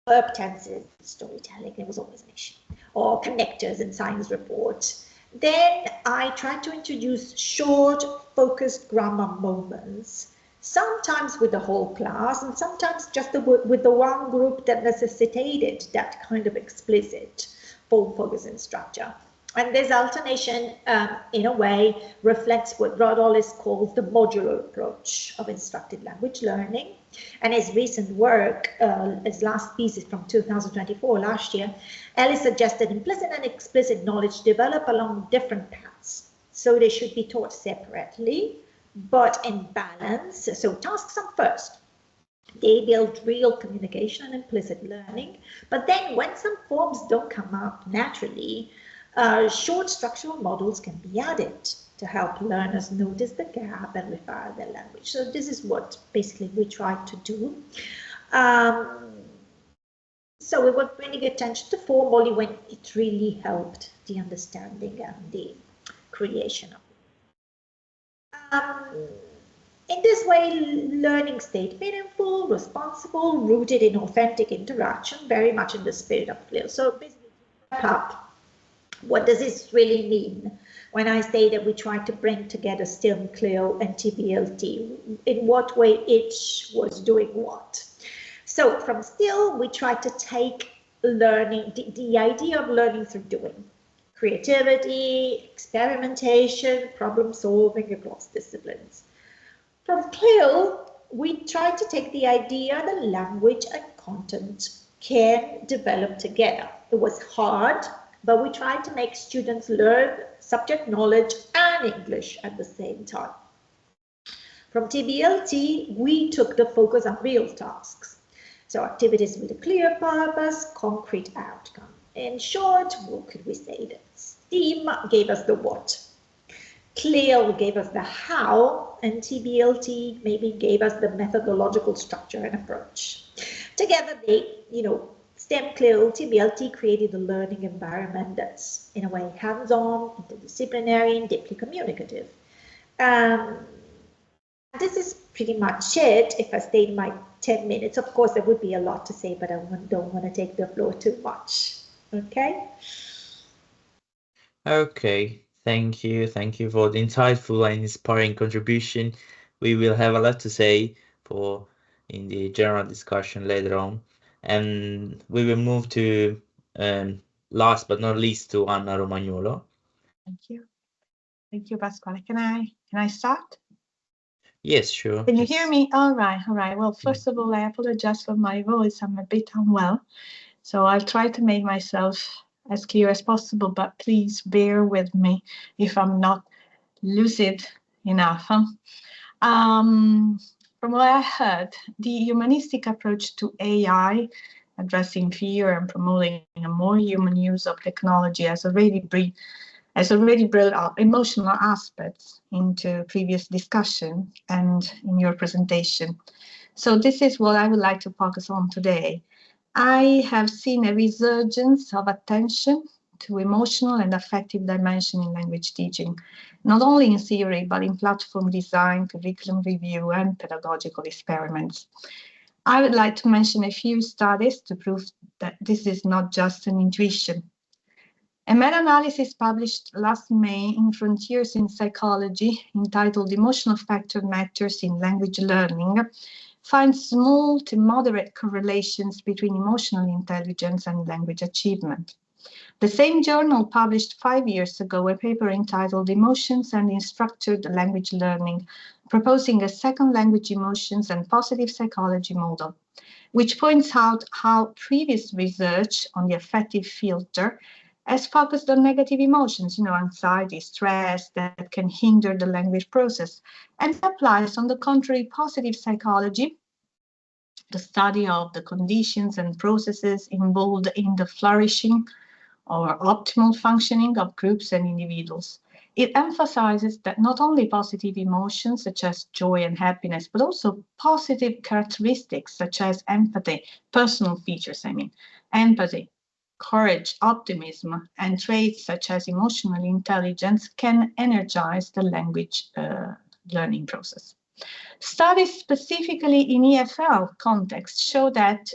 verb tenses, storytelling, there was always an issue, or connectors in science reports. Then I tried to introduce short, focused grammar moments, sometimes with the whole class, and sometimes just with the one group that necessitated that kind of explicit full focus and structure. And this alternation, in a way, reflects what Rodolphe calls the modular approach of instructed language learning. And his recent work, his last piece is from 2024, last year, Ellie suggested implicit and explicit knowledge develop along different paths. So they should be taught separately, but in balance. So tasks come first. They build real communication and implicit learning. But then when some forms don't come up naturally, short structural models can be added to help learners notice the gap and refine their language. So this is what basically we try to do. So we were bringing attention to form only when it really helped the understanding and the creation of it. In this way, learning stayed meaningful, responsible, rooted in authentic interaction, very much in the spirit of CLIL. So basically, to wrap up, what does this really mean when I say that we try to bring together STIM, CLIL, and TBLT? In what way each was doing what? So from STIL, we try to take learning, the idea of learning through doing, creativity, experimentation, problem solving across disciplines. From CLIL, we try to take the idea that language and content can develop together. It was hard, but we tried to make students learn subject knowledge and English at the same time. From TBLT, we took the focus on real tasks. So activities with a clear purpose, concrete outcome. In short, what could we say? That STEAM gave us the what, CLIL gave us the how, and TBLT maybe gave us the methodological structure and approach. Together they, STEM, CLIL, TBLT created a learning environment that's, in a way, hands-on, interdisciplinary, and deeply communicative. This is pretty much it. If I stayed in my 10 minutes, of course, there would be a lot to say, but I don't want to take the floor too much. Okay? Okay, thank you. Thank you for the insightful and inspiring contribution. We will have a lot to say in the general discussion later on. And we will move to, last but not least, to Anna Romagnuolo. Thank you. Thank you, Pasquale. Can I start? Yes, sure. Can you hear me? All right. Well, first of all, I apologize for my voice. I'm a bit unwell, so I'll try to make myself as clear as possible, but please bear with me if I'm not lucid enough. From what I heard, the humanistic approach to AI, addressing fear and promoting a more human use of technology, has already brought up emotional aspects into previous discussion and in your presentation. So this is what I would like to focus on today. I have seen a resurgence of attention to emotional and affective dimension in language teaching, not only in theory, but in platform design, curriculum review, and pedagogical experiments. I would like to mention a few studies to prove that this is not just an intuition. A meta-analysis published last May in Frontiers in Psychology, entitled Emotional Factor Matters in Language Learning, finds small to moderate correlations between emotional intelligence and language achievement. The same journal published 5 years ago a paper entitled Emotions and Instructed Language Learning, proposing a second language emotions and positive psychology model, which points out how previous research on the affective filter has focused on negative emotions, anxiety, stress, that can hinder the language process, and applies, on the contrary, positive psychology, the study of the conditions and processes involved in the flourishing or optimal functioning of groups and individuals. It emphasizes that not only positive emotions such as joy and happiness, but also positive characteristics such as empathy, personal features, empathy, courage, optimism, and traits such as emotional intelligence can energize the language learning process. Studies specifically in EFL context show that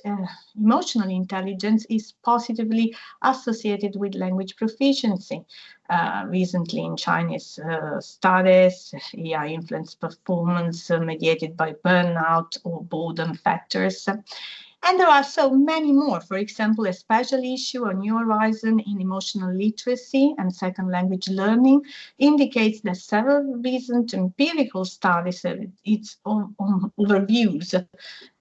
emotional intelligence is positively associated with language proficiency. Recently in Chinese studies, AI influenced performance mediated by burnout or boredom factors. And there are so many more. For example, a special issue on New Horizon in emotional literacy and second language learning indicates that several recent empirical studies, its overviews,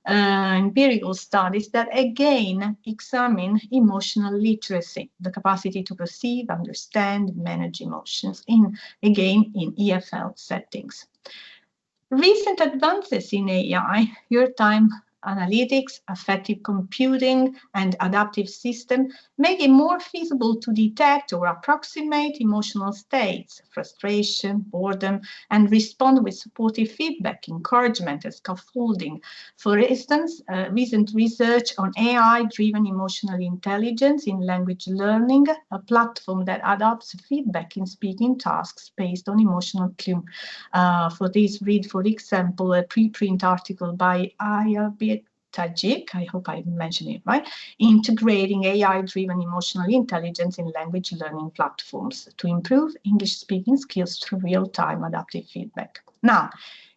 empirical studies that again examine emotional literacy, the capacity to perceive, understand, manage emotions in EFL settings. Recent advances in AI, real-time analytics, affective computing, and adaptive system make it more feasible to detect or approximate emotional states, frustration, boredom, and respond with supportive feedback, encouragement, and scaffolding. For instance, recent research on AI-driven emotional intelligence in language learning, a platform that adopts feedback in speaking tasks based on emotional clue. For this, read, for example, a preprint article by Tajik, I hope I mentioned it right, integrating AI-driven emotional intelligence in language learning platforms to improve English-speaking skills through real-time adaptive feedback. Now,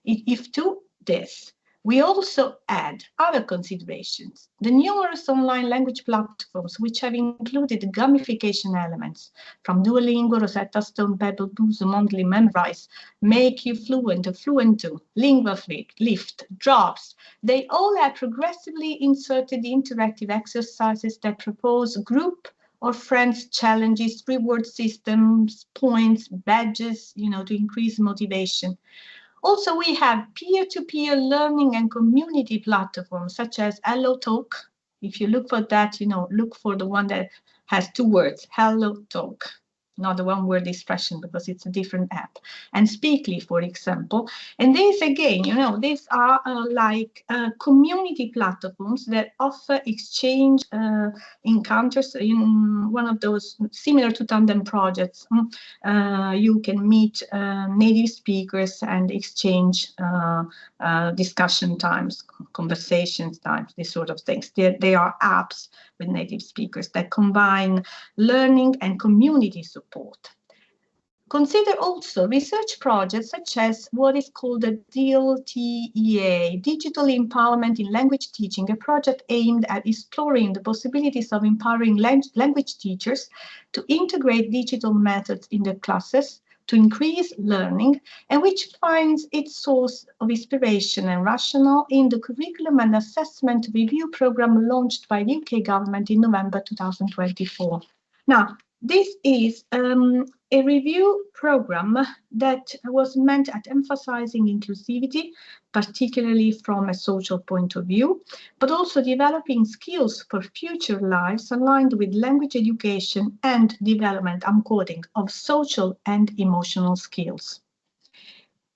if to this, we also add other considerations. The numerous online language platforms which have included gamification elements from Duolingo, Rosetta Stone, Pebble, Boozo, Mondly, Memrise, Make You Fluent, Fluentu, LinguaFlip, Lift, Drops. They all have progressively inserted interactive exercises that propose group or friends challenges, reward systems, points, badges, to increase motivation. Also, we have peer-to-peer learning and community platforms such as HelloTalk. If you look for that, look for the one that has two words, HelloTalk, not a one-word expression because it's a different app. And Speakly, for example. And these, again, these are like community platforms that offer exchange encounters in one of those similar to Tandem projects. You can meet native speakers and exchange discussion times, conversations times, these sort of things. They are apps with native speakers that combine learning and community support. Consider also research projects such as what is called the DLTEA, Digital Empowerment in Language Teaching, a project aimed at exploring the possibilities of empowering language teachers to integrate digital methods in their classes to increase learning, and which finds its source of inspiration and rationale in the curriculum and assessment review program launched by the UK government in November 2024. Now, this is a review program that was meant at emphasizing inclusivity, particularly from a social point of view, but also developing skills for future lives aligned with language education and development, I'm quoting, of social and emotional skills.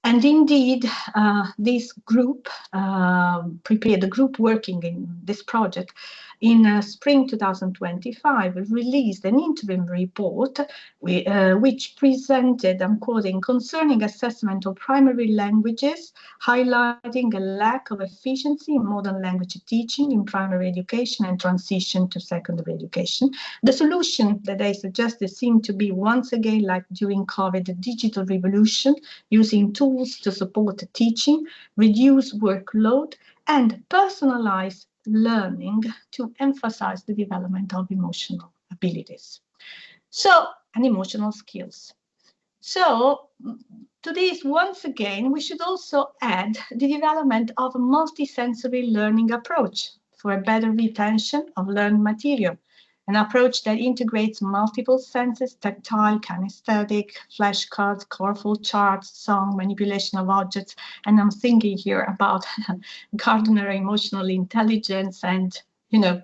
And indeed, this group prepared, the group working in this project in spring 2025 released an interim report which presented, I'm quoting, concerning assessment of primary languages, highlighting a lack of efficiency in modern language teaching in primary education and transition to secondary education. The solution that they suggested seemed to be, once again, like during COVID, the digital revolution, using tools to support teaching, reduce workload, and personalize learning to emphasize the development of emotional abilities. And emotional skills. So to this, once again, we should also add the development of a multisensory learning approach for a better retention of learned material. An approach that integrates multiple senses, tactile, kinesthetic, flashcards, colorful charts, song, manipulation of objects. And I'm thinking here about Gardner emotional intelligence and,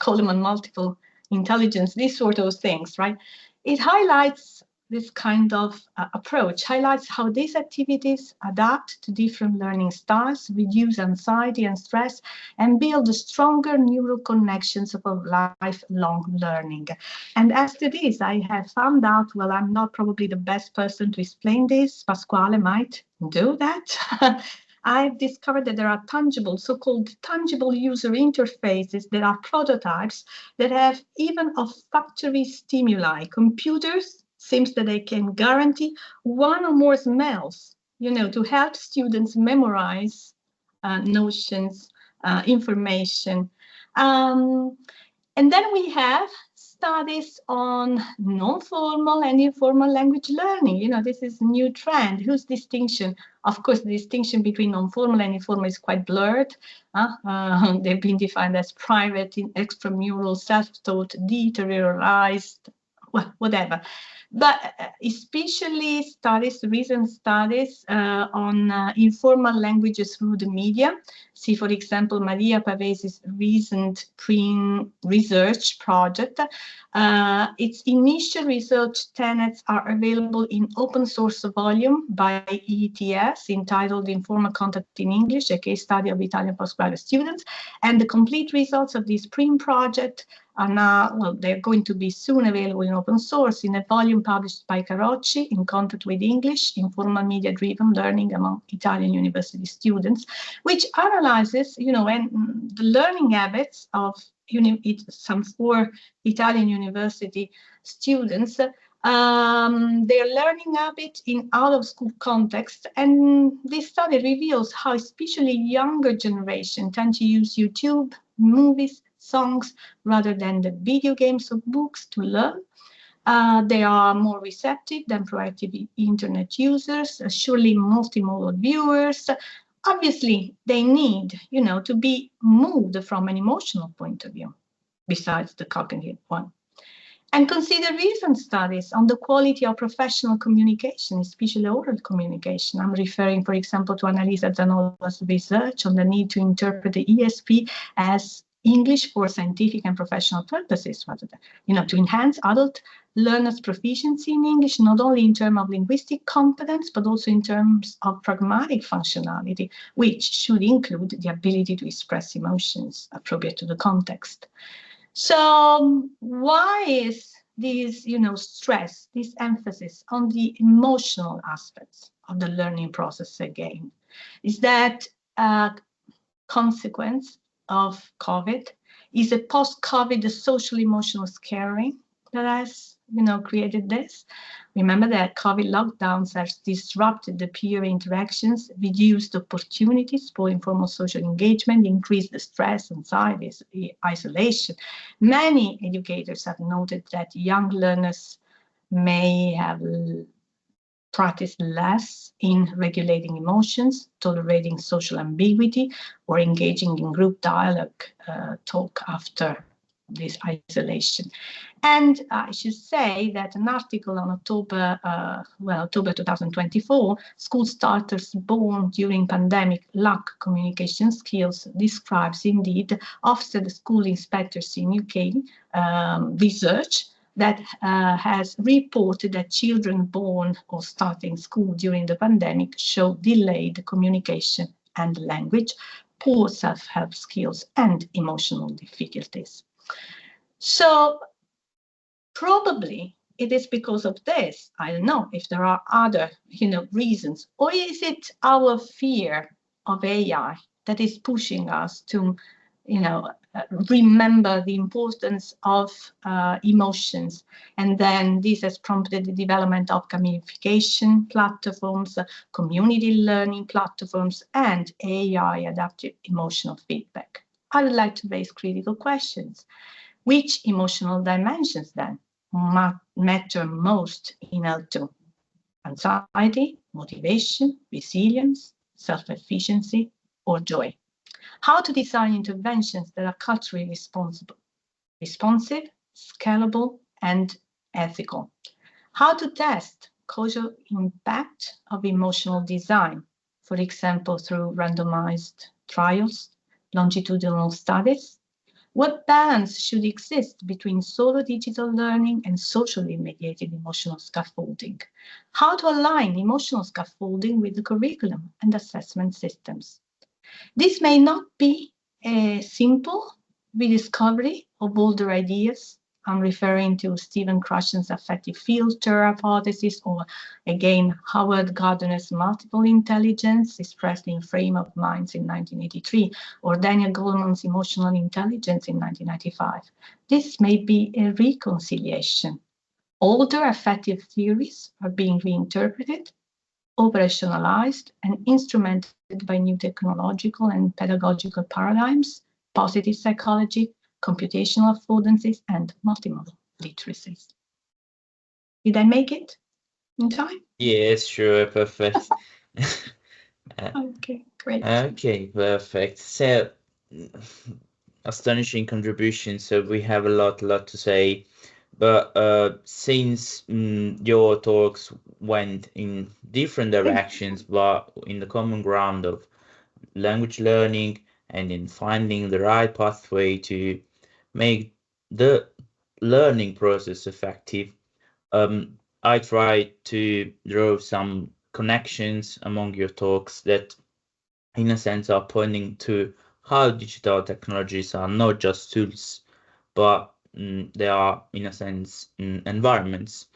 Coleman multiple intelligence, these sort of things, right? It highlights this kind of approach, highlights how these activities adapt to different learning styles, reduce anxiety and stress, and build stronger neural connections for lifelong learning. And as to this, I have found out, well, I'm not probably the best person to explain this. Pasquale might do that. I've discovered that there are tangible, so-called tangible user interfaces that are prototypes that have even olfactory stimuli. Computers seems that they can guarantee one or more smells, to help students memorize notions, information. And then we have studies on non-formal and informal language learning. You know, this is a new trend. Whose distinction? Of course, the distinction between non-formal and informal is quite blurred. They've been defined as private, extramural, self-taught, deteriorized, well, whatever. But especially studies, recent studies on informal languages through the media. See, for example, Maria Pavesi's recent research project. Its initial research tenets are available in open source volume by ETS entitled Informal Contact in English, a case study of Italian postgraduate students. And the complete results of this PRIM project are now, well, they're going to be soon available in open source in a volume published by Carocci in Contact with English, Informal Media-Driven Learning Among Italian University Students, which analyzes, you know, and the learning habits of some 4 Italian university students, their learning habit in out-of-school context. And this study reveals how especially younger generation tend to use YouTube, movies, songs, rather than the video games or books to learn. They are more receptive than proactive internet users, surely multimodal viewers. Obviously, they need, you know, to be moved from an emotional point of view, besides the cognitive one. And consider recent studies on the quality of professional communication, especially oral communication. I'm referring, for example, to Annalisa Zanola's research on the need to interpret the ESP as English for scientific and professional purposes, rather than, you know, to enhance adult learners' proficiency in English, not only in terms of linguistic competence, but also in terms of pragmatic functionality, which should include the ability to express emotions appropriate to the context. So why is this, you know, stress, this emphasis on the emotional aspects of the learning process again? Is that a consequence of COVID? Is it post-COVID the social emotional scaring that has, you know, created this? Remember that COVID lockdowns have disrupted the peer interactions, reduced opportunities for informal social engagement, increased the stress, anxiety, isolation. Many educators have noted that young learners may have practice less in regulating emotions, tolerating social ambiguity, or engaging in group dialogue talk after this isolation. And I should say that an article on October 2024, school starters born during pandemic lack communication skills, describes indeed Ofsted school inspectors in UK research that has reported that children born or starting school during the pandemic show delayed communication and language, poor self-help skills, and emotional difficulties. So probably it is because of this. I don't know if there are other, you know, reasons, or is it our fear of AI that is pushing us to, you know, remember the importance of emotions, and then this has prompted the development of gamification platforms, community learning platforms, and AI adaptive emotional feedback. I would like to raise critical questions. Which emotional dimensions then matter most in L2? Anxiety, motivation, resilience, self-efficiency, or joy? How to design interventions that are culturally responsive, scalable, and ethical. How to test causal impact of emotional design, for example, through randomized trials, longitudinal studies. What balance should exist between solo digital learning and socially mediated emotional scaffolding? How to align emotional scaffolding with the curriculum and assessment systems? This may not be a simple rediscovery of older ideas. I'm referring to Stephen Krashen's affective filter hypothesis, or again, Howard Gardner's multiple intelligence expressed in Frame of Minds in 1983, or Daniel Goleman's emotional intelligence in 1995. This may be a reconciliation. Older affective theories are being reinterpreted, operationalized, and instrumented by new technological and pedagogical paradigms, positive psychology, computational affordances, and multimodal literacies. Did I make it in time? Yes, sure, perfect. Okay, great. Okay, perfect. So, astonishing contribution. So we have a lot to say. But since your talks went in different directions, but in the common ground of language learning and in finding the right pathway to make the learning process effective, I tried to draw some connections among your talks that, in a sense, are pointing to how digital technologies are not just tools, but they are, in a sense, environments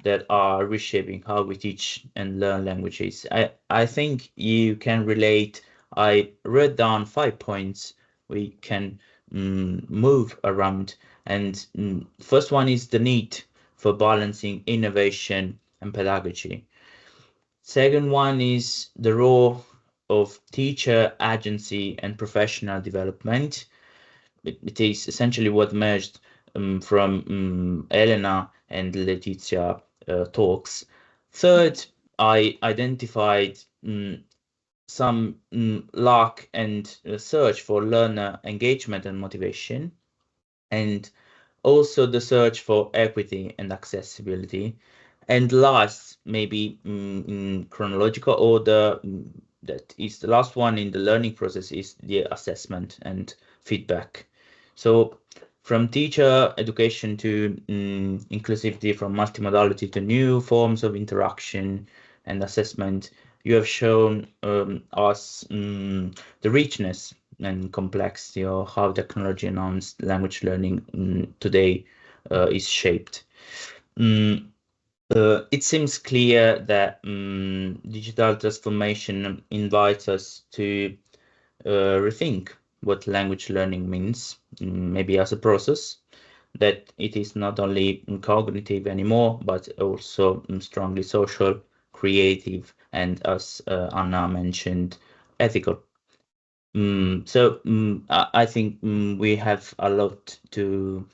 that are reshaping how we teach and learn languages. I think you can relate. I wrote down 5 points we can move around. And first one is the need for balancing innovation and pedagogy. Second one is the role of teacher agency and professional development. It is essentially what merged from Elena and Letizia talks. Third, I identified some lack and search for learner engagement and motivation, and also the search for equity and accessibility. And last, maybe in chronological order, that is the last one in the learning process, is the assessment and feedback. So from teacher education to inclusivity, from multimodality to new forms of interaction and assessment, you have shown us the richness and complexity of how technology enhanced language learning today is shaped. It seems clear that digital transformation invites us to rethink what language learning means, maybe as a process, that it is not only cognitive anymore, but also strongly social, creative, and, as Anna mentioned, ethical. I think we have a lot to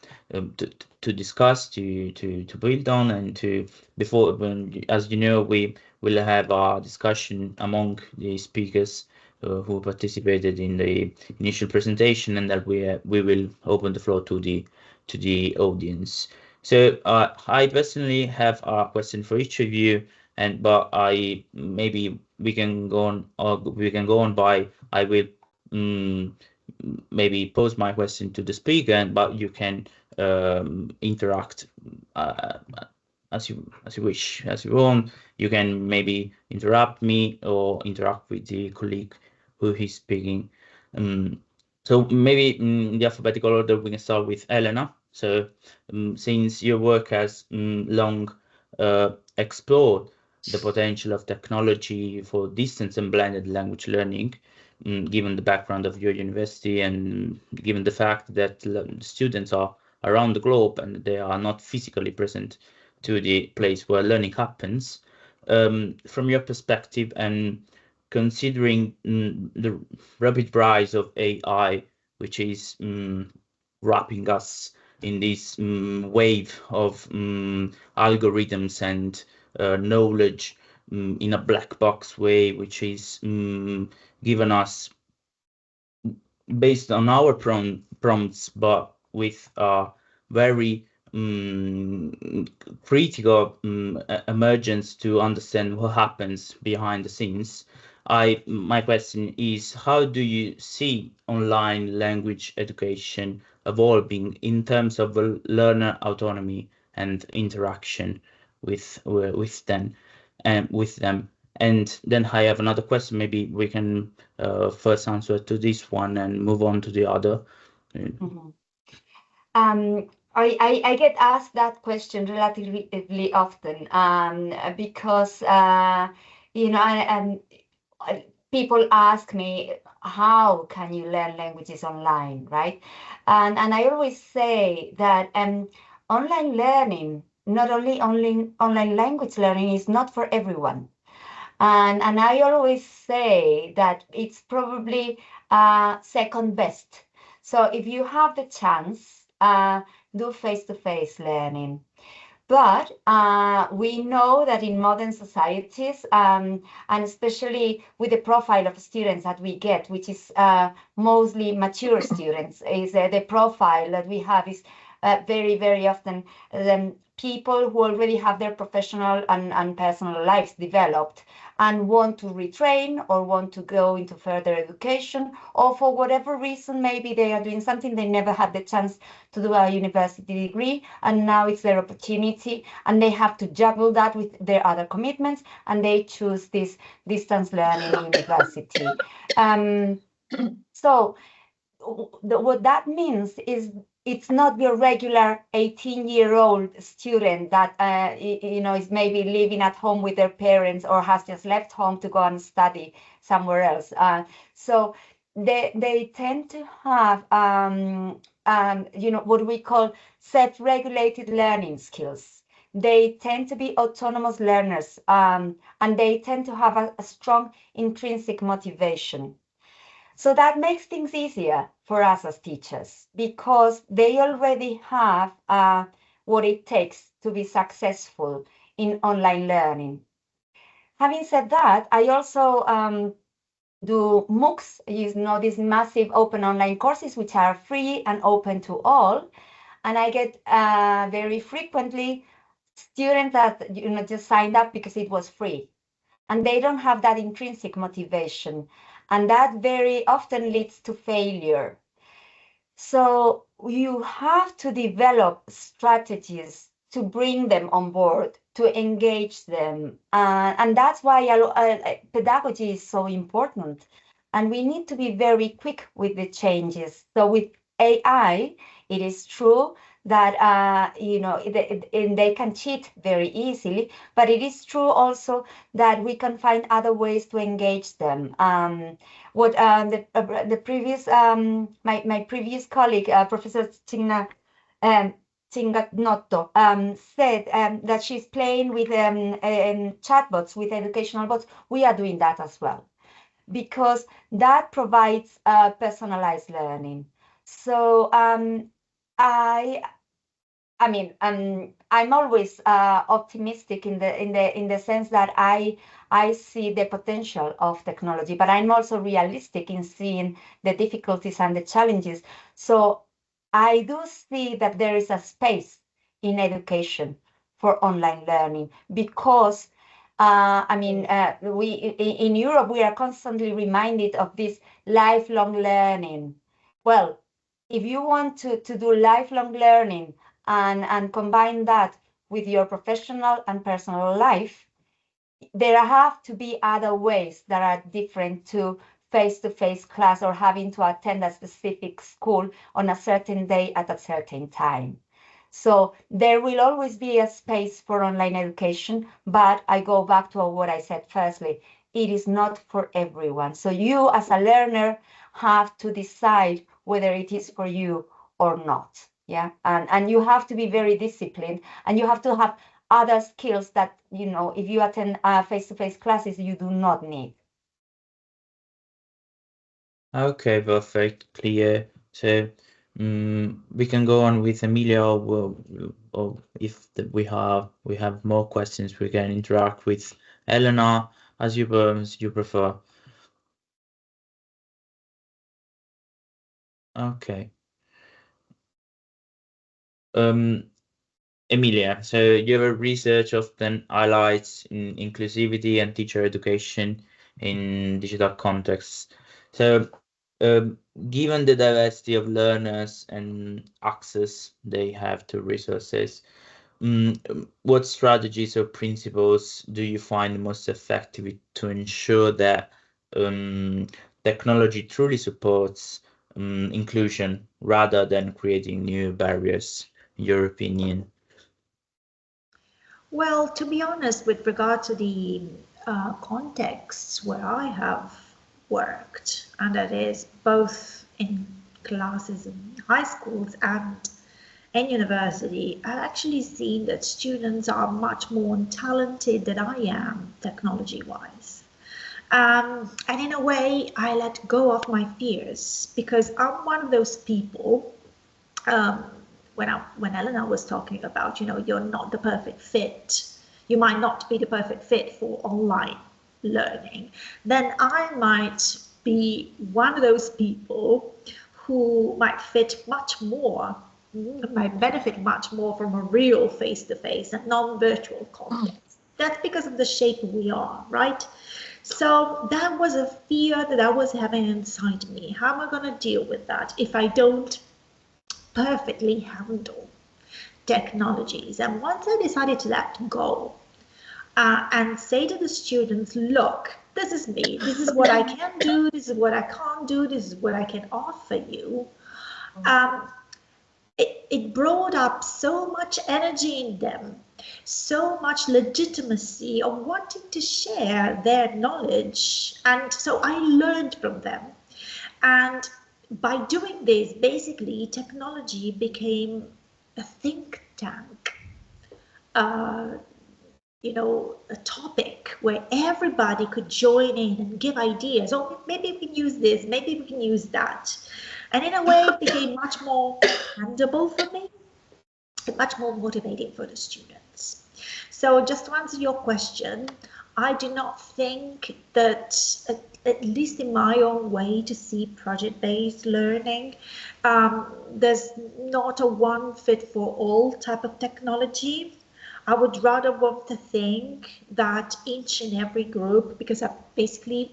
discuss, to build on, and as you know, we will have a discussion among the speakers who participated in the initial presentation, and that we will open the floor to the audience. So I personally have a question for each of you, but maybe we can go on by I will maybe pose my question to the speaker, but you can interact as you wish, as you want. You can maybe interrupt me or interact with the colleague who is speaking. So maybe in the alphabetical order, we can start with Elena. So since your work has long explored the potential of technology for distance and blended language learning, given the background of your university and given the fact that students are around the globe and they are not physically present to the place where learning happens, from your perspective and considering the rapid rise of AI, which is wrapping us in this wave of algorithms and knowledge in a black box way, which is given us based on our prompts, but with a very critical emergence to understand what happens behind the scenes. My question is, how do you see online language education evolving in terms of learner autonomy and interaction with them? And then I have another question. Maybe we can first answer to this one and move on to the other. I get asked that question relatively often because people ask me, how can you learn languages online, right? And I always say that online learning, not only online language learning, is not for everyone. And I always say that it's probably second best. So if you have the chance, do face-to-face learning. But we know that in modern societies, and especially with the profile of students that we get, which is mostly mature students, is the profile that we have is very, very often people who already have their professional and personal lives developed and want to retrain or want to go into further education, or for whatever reason, maybe they are doing something, they never had the chance to do a university degree, and now it's their opportunity, and they have to juggle that with their other commitments, and they choose this distance learning university. So what that means is it's not your regular 18-year-old student that is maybe living at home with their parents or has just left home to go and study somewhere else. So they tend to have what we call self-regulated learning skills. They tend to be autonomous learners, and they tend to have a strong intrinsic motivation. So that makes things easier for us as teachers, because they already have what it takes to be successful in online learning. Having said that, I also do MOOCs, these massive open online courses, which are free and open to all. And I get very frequently students that just signed up because it was free, and they don't have that intrinsic motivation. And that very often leads to failure. So you have to develop strategies to bring them on board, to engage them. And that's why pedagogy is so important. And we need to be very quick with the changes. So with AI, it is true that they can cheat very easily, but it is true also that we can find other ways to engage them. The previous my previous colleague, Professor Cinganotto, said that she's playing with chatbots, with educational bots. We are doing that as well, because that provides personalized learning. So I'm always optimistic in the sense that I see the potential of technology, but I'm also realistic in seeing the difficulties and the challenges. So I do see that there is a space in education for online learning, because we in Europe, we are constantly reminded of this lifelong learning. Well, if you want to do lifelong learning and combine that with your professional and personal life, there have to be other ways that are different to face-to-face class or having to attend a specific school on a certain day at a certain time. So there will always be a space for online education, but I go back to what I said firstly, it is not for everyone. So you as a learner have to decide whether it is for you or not. Yeah, and you have to be very disciplined, and you have to have other skills that, if you attend face-to-face classes, you do not need. Okay, perfect, clear. So we can go on with Emilia, or if we have more questions, we can interact with Elena as you prefer. Okay. Emilia, so your research often highlights inclusivity and teacher education in digital contexts. So, given the diversity of learners and access they have to resources, what strategies or principles do you find most effective to ensure that technology truly supports inclusion rather than creating new barriers, in your opinion? Well, to be honest, with regard to the contexts where I have worked, and that is both in classes in high schools and in university, I've actually seen that students are much more talented than I am technology-wise. And in a way, I let go of my fears, because I'm one of those people, when Elena was talking about, you're not the perfect fit, you might not be the perfect fit for online learning, then I might be one of those people who might benefit much more from a real face-to-face and non-virtual context. That's because of the shape we are, right? So that was a fear that I was having inside me. How am I going to deal with that if I don't perfectly handle technologies? And once I decided to let go and say to the students, look, this is me, this is what I can do, this is what I can't do, this is what I can offer you, it brought up so much energy in them, so much legitimacy of wanting to share their knowledge. And so I learned from them. And by doing this, basically, technology became a think tank, a topic where everybody could join in and give ideas. Oh, maybe we can use this, maybe we can use that. And in a way, it became much more handleable for me, and much more motivating for the students. So just to answer your question, I do not think that, at least in my own way to see project-based learning, there's not a one fit for all type of technology. I would rather want to think that each and every group, because I've basically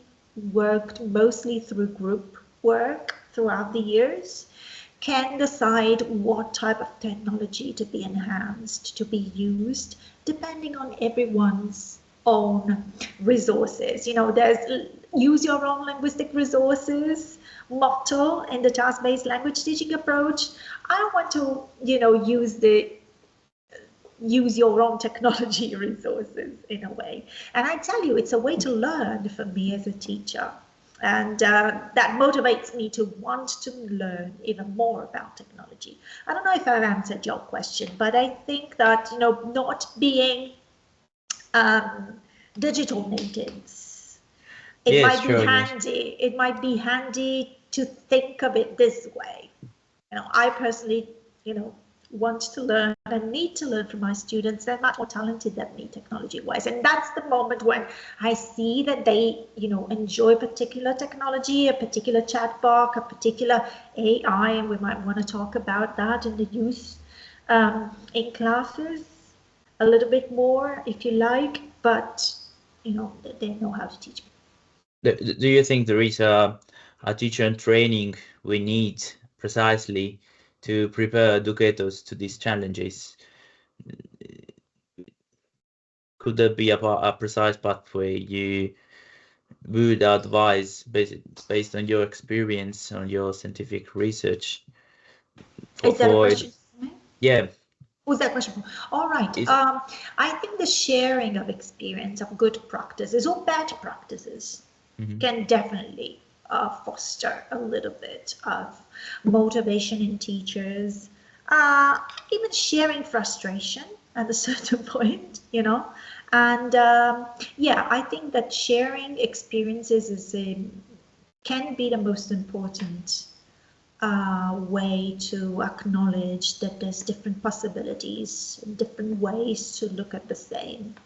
worked mostly through group work throughout the years, can decide what type of technology to be enhanced, to be used, depending on everyone's own resources. There's use your own linguistic resources motto in the task-based language teaching approach. I want to, use your own technology resources in a way. And I tell you, it's a way to learn for me as a teacher. And that motivates me to want to learn even more about technology. I don't know if I've answered your question, but I think that, not being digital natives, it might be handy. It might be handy to think of it this way. I personally, want to learn and need to learn from my students. They're much more talented than me technology-wise, and that's the moment when I see that they, enjoy particular technology, a particular chatbot, a particular AI, and we might want to talk about that and the use in classes a little bit more, if you like. But they know how to teach me. Do you think there is a teacher in training we need precisely to prepare educators to these challenges? Could there be a precise pathway you would advise based on your experience, on your scientific research? Is that a question? Yeah. Who's that question for? All right. I think the sharing of experience, of good practices or bad practices, can definitely foster a little bit of motivation in teachers, even sharing frustration at a certain point, and I think that sharing experiences can be the most important way to acknowledge that there's different possibilities and different ways to look at the same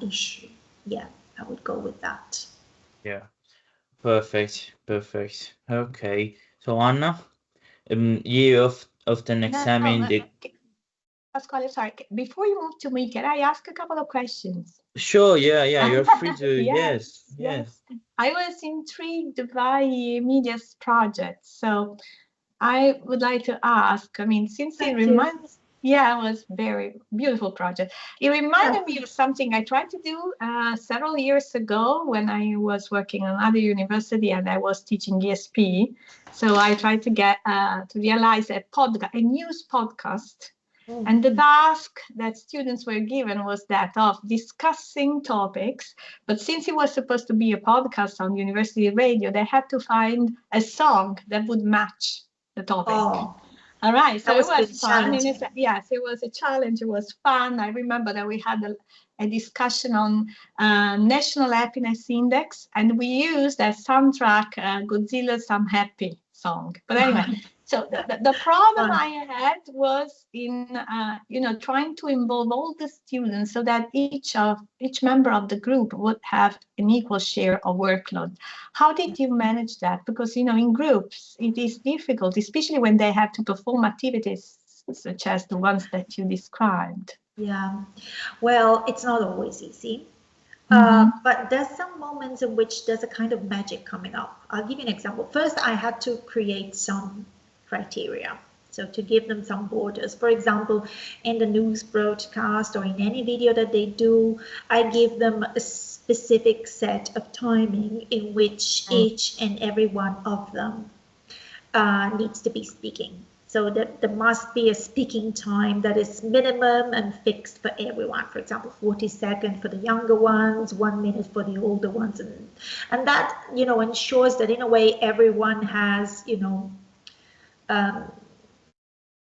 issue. Yeah, I would go with that. Yeah. Perfect. Okay. So Anna, you often examine the... Pasquale, sorry. Before you move to me, can I ask a couple of questions? Sure. Yeah. You're free to. Yes. I was intrigued by Emilia's project, so I would like to ask. Since it reminds. Yeah, it was very beautiful project. It reminded me of something I tried to do several years ago when I was working at another university and I was teaching ESP. So I tried to get to realize a news podcast. And the task that students were given was that of discussing topics. But since it was supposed to be a podcast on university radio, they had to find a song that would match the topic. All right, so it was pretty fun. challenging. Yes, it was a challenge. It was fun. I remember that we had a discussion on National Happiness Index, and we used as soundtrack Godzilla's "I'm Happy" song. But anyway, so the problem I had was in trying to involve all the students so that each member of the group would have an equal share of workload. How did you manage that? Because in groups it is difficult, especially when they have to perform activities such as the ones that you described. Yeah, well, it's not always easy. But there's some moments in which there's a kind of magic coming up. I'll give you an example. First, I had to create some criteria. So to give them some borders. For example, in the news broadcast or in any video that they do, I give them a specific set of timing in which each and every one of them needs to be speaking. So that there must be a speaking time that is minimum and fixed for everyone. For example, 40 seconds for the younger ones, 1 minute for the older ones. And that, ensures that in a way everyone has,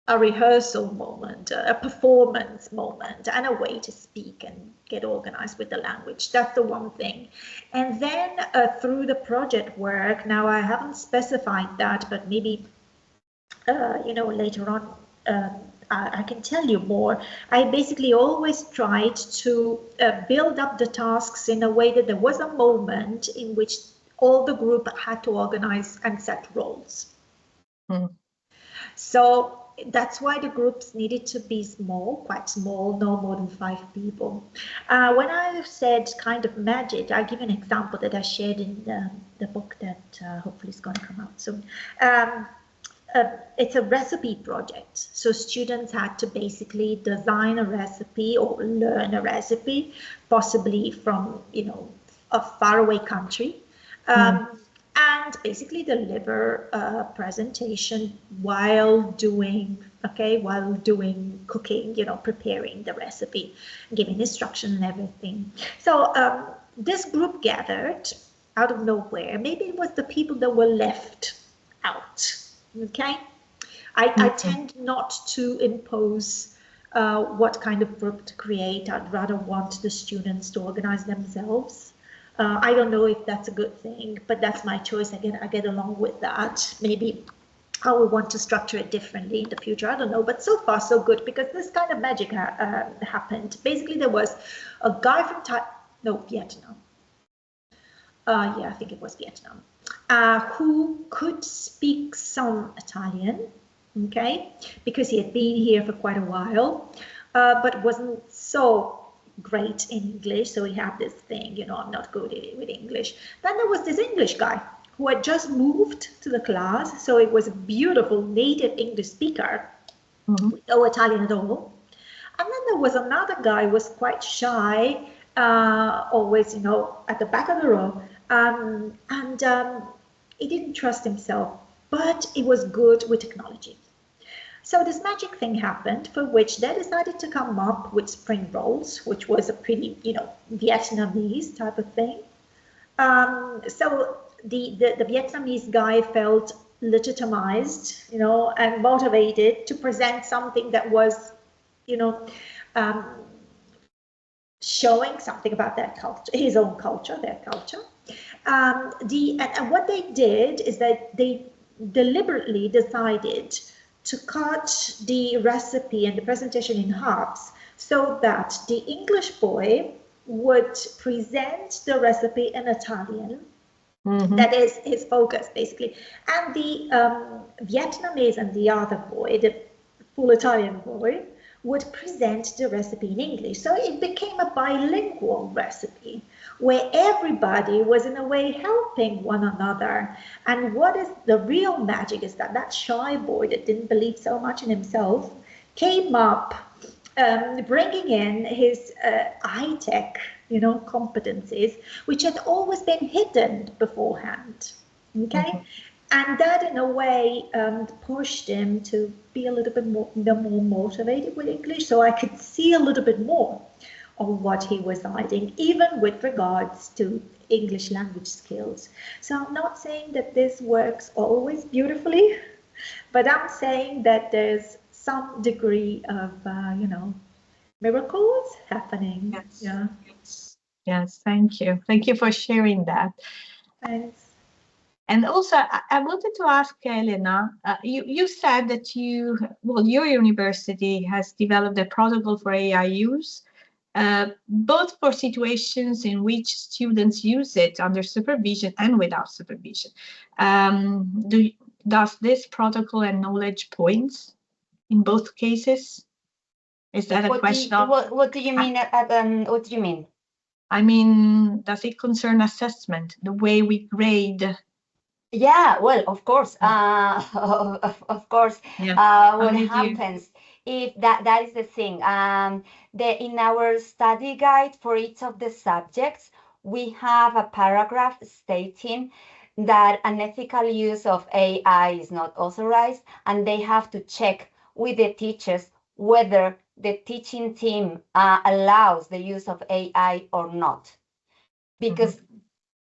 a rehearsal moment, a performance moment, and a way to speak and get organized with the language. That's the one thing. And then through the project work, now I haven't specified that, but maybe later on, I can tell you more. I basically always tried to build up the tasks in a way that there was a moment in which all the group had to organize and set roles. So that's why the groups needed to be small, quite small, no more than 5 people. When I said kind of magic, I'll give you an example that I shared in the book that hopefully is going to come out soon. It's a recipe project. So students had to basically design a recipe or learn a recipe, possibly from, a faraway country, and basically deliver a presentation while doing cooking, preparing the recipe, giving instruction and everything. So this group gathered out of nowhere. Maybe it was the people that were left out. Okay, I tend not to impose what kind of group to create. I'd rather want the students to organize themselves. I don't know if that's a good thing, but that's my choice. Again, I get along with that. Maybe I will want to structure it differently in the future. I don't know, but so far so good, because this kind of magic happened. Basically, there was a guy from Vietnam. I think it was Vietnam. Who could speak some Italian, okay, because he had been here for quite a while, but wasn't so great in English. So he had this thing, I'm not good with English. Then there was this English guy who had just moved to the class. So it was a beautiful native English speaker, with no Italian at all. And then there was another guy who was quite shy, always, at the back of the row. He didn't trust himself, but he was good with technology. So this magic thing happened, for which they decided to come up with spring rolls, which was a pretty, Vietnamese type of thing. So the Vietnamese guy felt legitimized, and motivated to present something that was, showing something about their culture, his own culture, their culture. And what they did is that they deliberately decided to cut the recipe and the presentation in halves, so that the English boy would present the recipe in Italian. That is his focus, basically. And the Vietnamese and the other boy, the full Italian boy, would present the recipe in English. So it became a bilingual recipe where everybody was in a way helping one another. And what is the real magic is that that shy boy that didn't believe so much in himself came up bringing in his high-tech, competencies, which had always been hidden beforehand. Okay. And that, in a way, pushed him to be a little bit more motivated with English. So I could see a little bit more of what he was hiding, even with regards to English language skills. So I'm not saying that this works always beautifully, But I'm saying that there's some degree of, you know, miracles happening. Yes. Yeah. Yes, thank you. Thank you for sharing that. Thanks. And also, I wanted to ask Elena, you said that your university has developed a protocol for AI use, both for situations in which students use it under supervision and without supervision. Does this protocol acknowledge points in both cases? Is that a question? What do you mean? What do you mean? I mean, does it concern assessment, the way we grade? Yeah, well, of course, of course. Yeah. What happens if that is the thing? In our study guide for each of the subjects, we have a paragraph stating that unethical use of AI is not authorized, and they have to check with the teachers whether the teaching team allows the use of AI or not. Because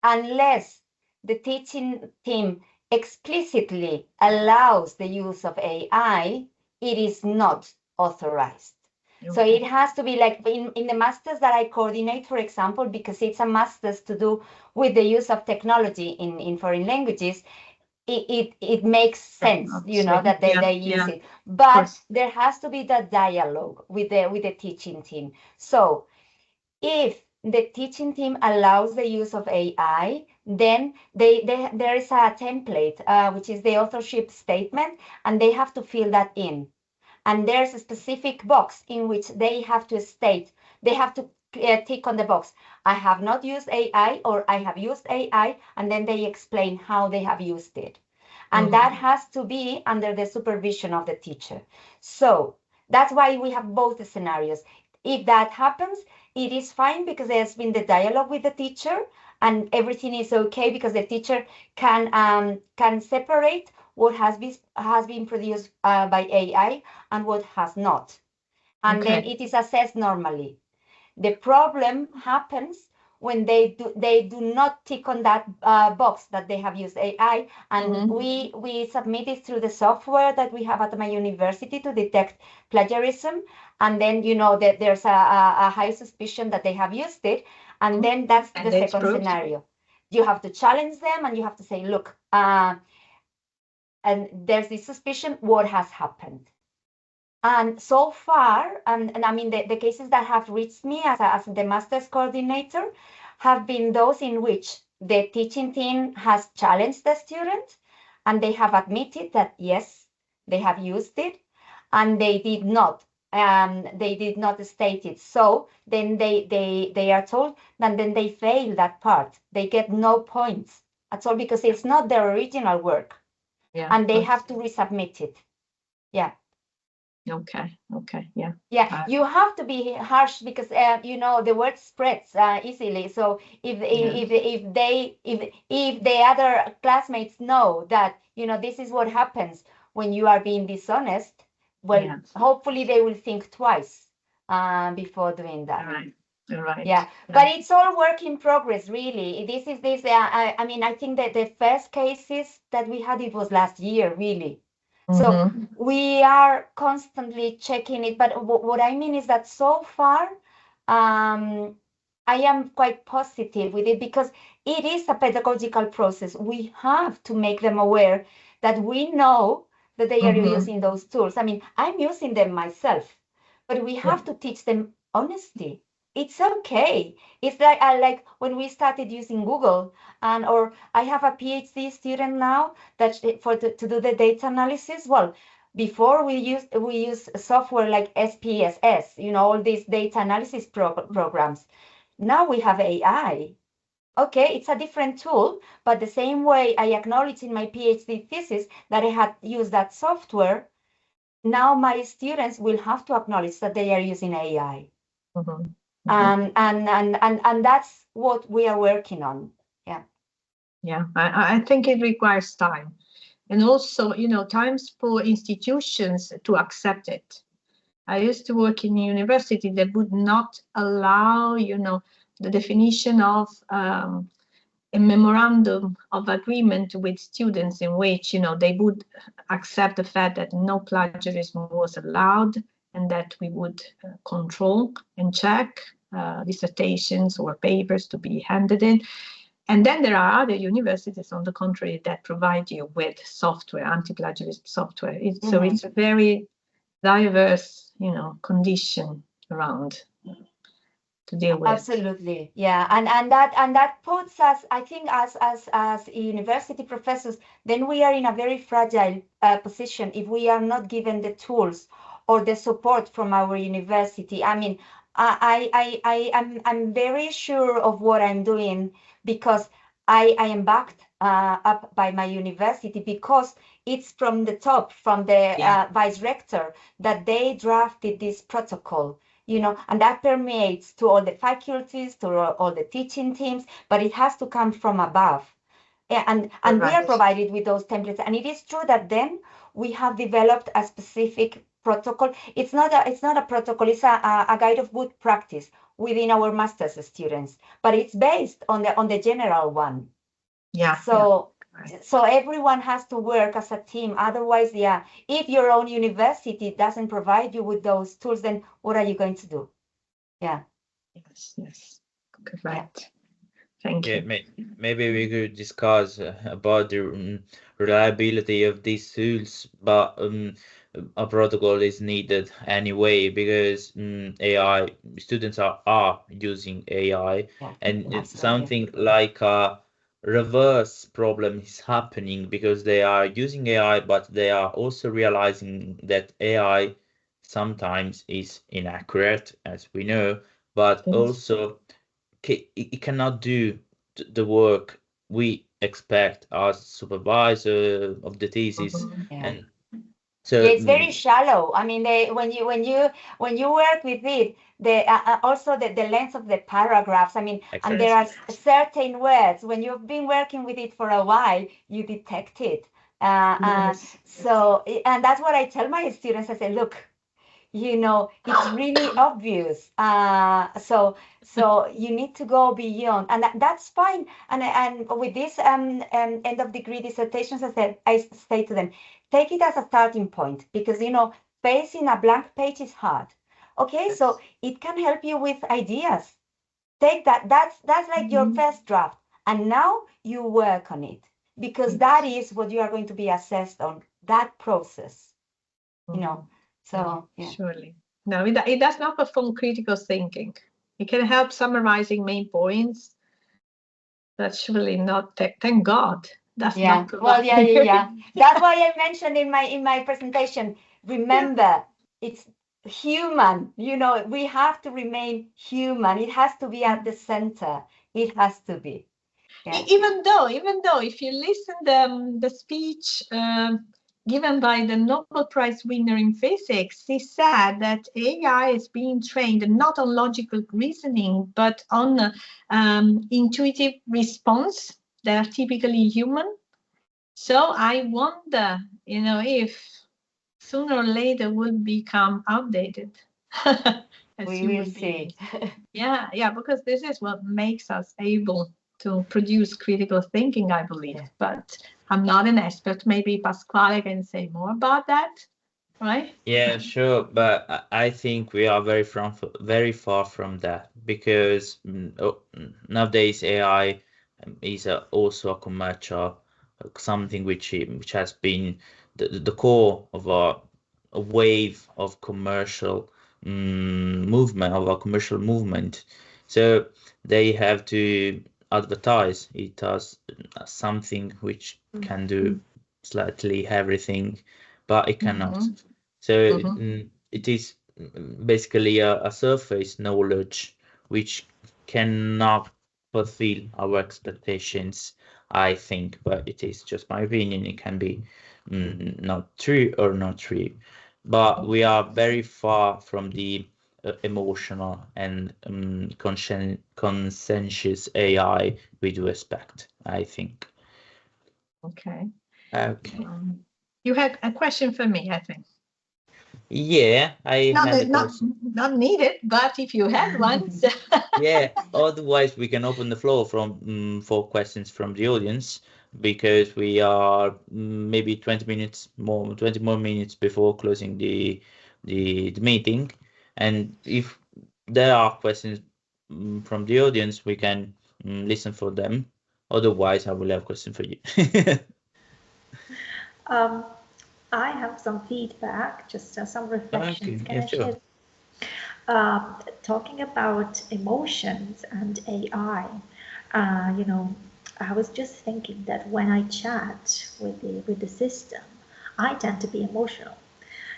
unless the teaching team explicitly allows the use of AI, it is not authorized. Okay. So it has to be like in the masters that I coordinate, for example, because it's a master's to do with the use of technology in foreign languages, it makes sense, you know, that they use it. But there has to be that dialogue with the teaching team. So if the teaching team allows the use of AI, then there is a template, which is the authorship statement, and they have to fill that in. And there's a specific box in which they have to state, they have to tick on the box, I have not used AI, or I have used AI, and then they explain how they have used it. And that has to be under the supervision of the teacher. So that's why we have both the scenarios. If that happens, it is fine because there's been the dialogue with the teacher and everything is okay because the teacher can separate what has been produced by AI and what has not. And then it is assessed normally. The problem happens when they do not tick on that box that they have used AI, and we submit it through the software that we have at my university to detect plagiarism, and then you know that there's a high suspicion that they have used it, and then that's the second scenario. You have to challenge them and you have to say, look, and there's this suspicion, what has happened? And so far, and I mean, the cases that have reached me as the master's coordinator have been those in which the teaching team has challenged the student and they have admitted that, yes, they have used it and they did not state it. So then they are told that then they fail that part. They get no points at all because it's not their original work. Yeah, and they have to resubmit it. Yeah. Okay. Yeah. Yeah, you have to be harsh because you know the word spreads easily. So if the other classmates know that you know this is what happens when you are being dishonest, well, hopefully they will think twice before doing that. Right. Yeah, but it's all work in progress, really. I mean, I think that the first cases that we had, it was last year, really. So we are constantly checking it. But what I mean is that so far, I am quite positive with it because it is a pedagogical process. We have to make them aware that we know that they are using those tools. I mean, I'm using them myself, but we have to teach them honesty. It's okay. It's like when we started using Google, or I have a PhD student now that to do the data analysis. Well, before we use software like SPSS, you know, all these data analysis programs. Now we have AI. Okay, it's a different tool, but the same way I acknowledged in my PhD thesis that I had used that software, now my students will have to acknowledge that they are using AI. And that's what we are working on. Yeah, I think it requires time, and also, you know, times for institutions to accept it. I used to work in a university that would not allow, you know, the definition of a memorandum of agreement with students in which, they would accept the fact that no plagiarism was allowed and that we would control and check dissertations or papers to be handed in. And then there are other universities, on the contrary, that provide you with software, anti-plagiarism software. So it's a very diverse, condition around to deal with. Absolutely, yeah, and that puts us, I think, as university professors, then we are in a very fragile position if we are not given the tools or the support from our university. I mean, I'm very sure of what I'm doing because I am backed up by my university, because it's from the top, from the vice rector, that they drafted this protocol, and that permeates to all the faculties, to all the teaching teams, but it has to come from above. And we are provided with those templates. And it is true that then we have developed a specific protocol. It's not a protocol, it's a guide of good practice within our master's students, but it's based on the general one. So everyone has to work as a team. Otherwise, if your own university doesn't provide you with those tools, then what are you going to do? Yes, correct. Thank you. Maybe we could discuss about the reliability of these tools, but a protocol is needed anyway, because AI students are using AI, and it's something like a reverse problem is happening, because they are using AI, but they are also realizing that AI sometimes is inaccurate, as we know, but also it cannot do the work we expect as supervisor of the thesis. And so it's very shallow. I mean, when you work with it, also the length of the paragraphs. I mean, and there are certain words, when you've been working with it for a while, you detect it. So, and that's what I tell my students. I say, look, it's really obvious. So you need to go beyond, and that's fine. And with this end of degree dissertations, I say to them, take it as a starting point, because facing a blank page is hard. Okay, so it can help you with ideas. Take that. That's like your first draft, and now you work on it, because that is what you are going to be assessed on, that process. So surely. No, it does not perform critical thinking. It can help summarizing main points, but surely not. Thank God. That's not provided. Well, That's why I mentioned in my presentation. Remember, it's human. We have to remain human. It has to be at the center. It has to be. Even though, if you listen the speech given by the Nobel Prize winner in physics, he said that AI is being trained not on logical reasoning, but on intuitive response that are typically human. So I wonder, if sooner or later will become outdated. We will see. Because this is what makes us able to produce critical thinking, I believe. But I'm not an expert. Maybe Pasquale can say more about that, right? Yeah, sure. But I think we are very far from that, because nowadays AI is also a commercial, something which has been the core of a wave of commercial movement. So they have to advertise it as something which can do slightly everything, but it cannot. So it is basically a surface knowledge which cannot fulfill our expectations, I think. But it is just my opinion. It can be not true or not true, but we are very far from the emotional and conscientious AI we do expect, I think. Okay. You had a question for me, I think. Yeah, I had a Not question. not needed, but if you had one, Yeah, otherwise we can open the floor for questions from the audience, because we are maybe 20 more minutes before closing the meeting. And if there are questions from the audience, we can listen for them. Otherwise, I will have a question for you. I have some feedback, just some reflections. Okay, Can yeah, I sure. share? Talking about emotions and AI, I was just thinking that when I chat with the system, I tend to be emotional.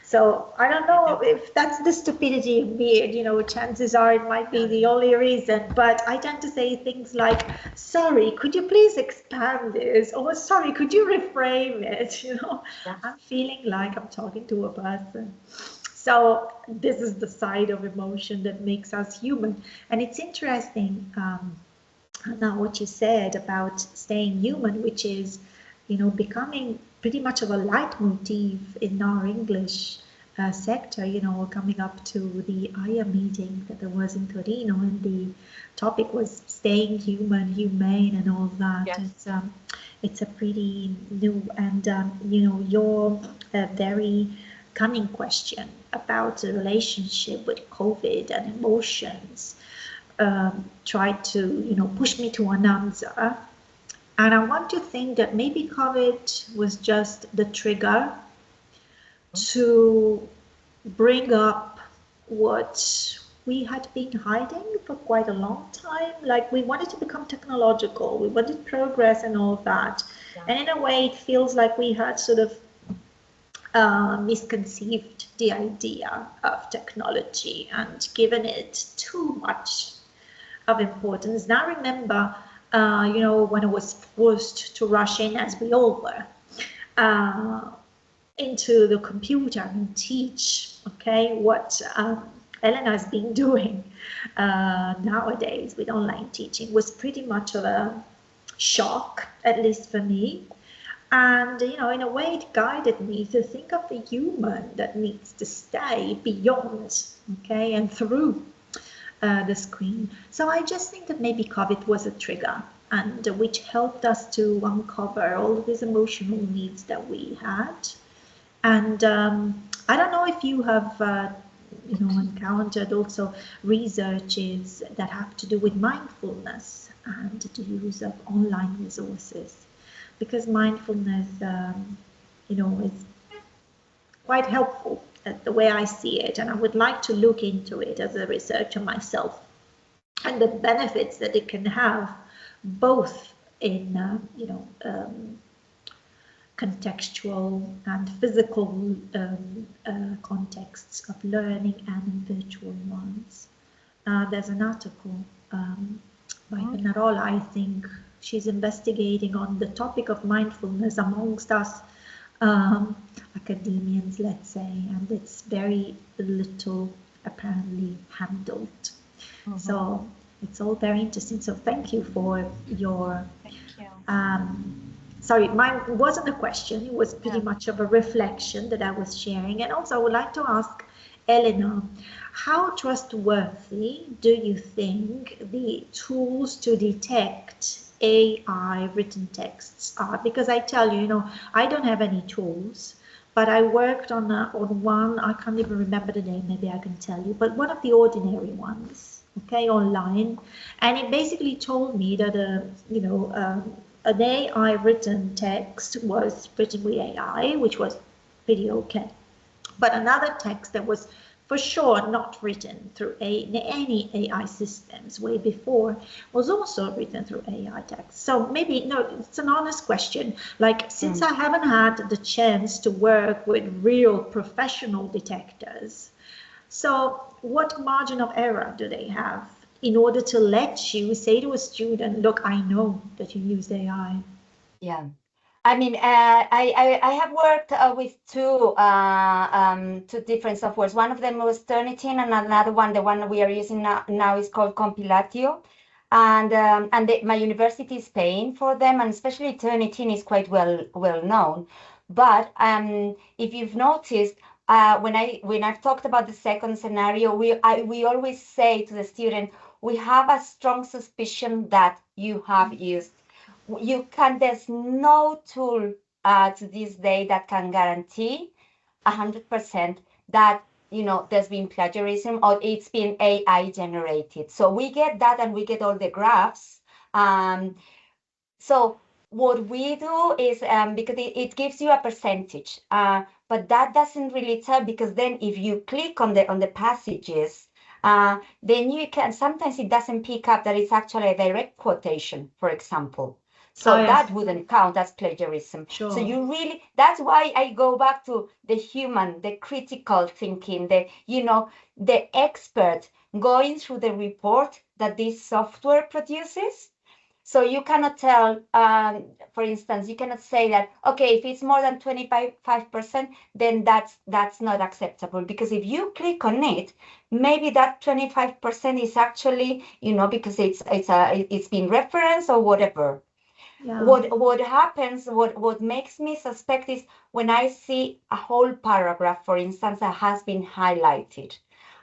So I don't know if that's the stupidity in me, chances are it might be the only reason, but I tend to say things like, sorry, could you please expand this? Or sorry, could you reframe it? I'm feeling like I'm talking to a person. So this is the side of emotion that makes us human. And it's interesting now what you said about staying human, which is, becoming pretty much of a leitmotif in our English sector, coming up to the IA meeting that there was in Torino, and the topic was staying human, humane, and all that. Yes. It's a pretty new and, your very cunning question about the relationship with COVID and emotions tried to, push me to an answer. And I want to think that maybe COVID was just the trigger to bring up what we had been hiding for quite a long time. Like, we wanted to become technological, we wanted progress and all that. Yeah. And in a way, it feels like we had sort of misconceived the idea of technology and given it too much of importance. Now I remember, when I was forced to rush in, as we all were, into the computer and teach, what Elena has been doing nowadays with online teaching was pretty much of a shock, at least for me. And, in a way, it guided me to think of the human that needs to stay beyond, and through the screen. So I just think that maybe COVID was a trigger, and which helped us to uncover all of these emotional needs that we had. And I don't know if you have, encountered also researches that have to do with mindfulness and the use of online resources, because mindfulness, is quite helpful, the way I see it, and I would like to look into it as a researcher myself, and the benefits that it can have, both in contextual and physical contexts of learning and in virtual ones. There's an article by Penarola, I think. She's investigating on the topic of mindfulness amongst us academians, let's say, and it's very little apparently handled. So it's all very interesting. So thank you for your sorry, mine wasn't a question, it was pretty much of a reflection that I was sharing. And also I would like to ask Elena, how trustworthy do you think the tools to detect AI written texts are? Because I tell you, I don't have any tools, but I worked on one, I can't even remember the name, maybe I can tell you, but one of the ordinary ones, online. And it basically told me that, an AI written text was written with AI, which was pretty okay. But another text that was for sure not written through any AI systems way before was also written through AI text. So maybe, it's an honest question. Like, since I haven't had the chance to work with real professional detectors, so what margin of error do they have in order to let you say to a student, look, I know that you used AI? Yeah. I mean, I have worked with two different softwares. One of them was Turnitin, and another one, the one we are using now is called Compilatio. And my university is paying for them, and especially Turnitin is quite well known. But if you've noticed, when I've talked about the second scenario, we always say to the student, we have a strong suspicion that you have used. There's no tool to this day that can guarantee 100% that there's been plagiarism or it's been AI generated. So we get that, and we get all the graphs. So what we do is because it gives you a percentage, but that doesn't really tell, because then if you click on the passages, then you can, sometimes it doesn't pick up that it's actually a direct quotation, for example. So that wouldn't count as plagiarism. Sure. So that's why I go back to the human, the critical thinking, the expert going through the report that this software produces. So you cannot tell, for instance, you cannot say that, okay, if it's more than 25%, then that's not acceptable. Because if you click on it, maybe that 25% is actually, because it's been referenced or whatever. Yeah. What happens, what makes me suspect is when I see a whole paragraph, for instance, that has been highlighted.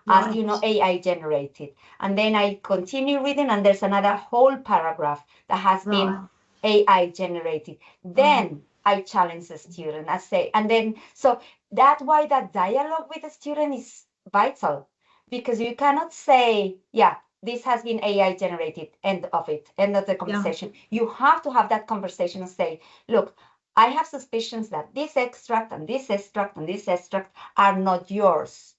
Right. As AI generated, and then I continue reading, and there's another whole paragraph that has been AI generated. Then I challenge the student. I say, and then so that's why that dialogue with the student is vital, because you cannot say, yeah, this has been AI generated, end of the conversation. You have to have that conversation and say, look, I have suspicions that this extract and this extract and this extract are not yours.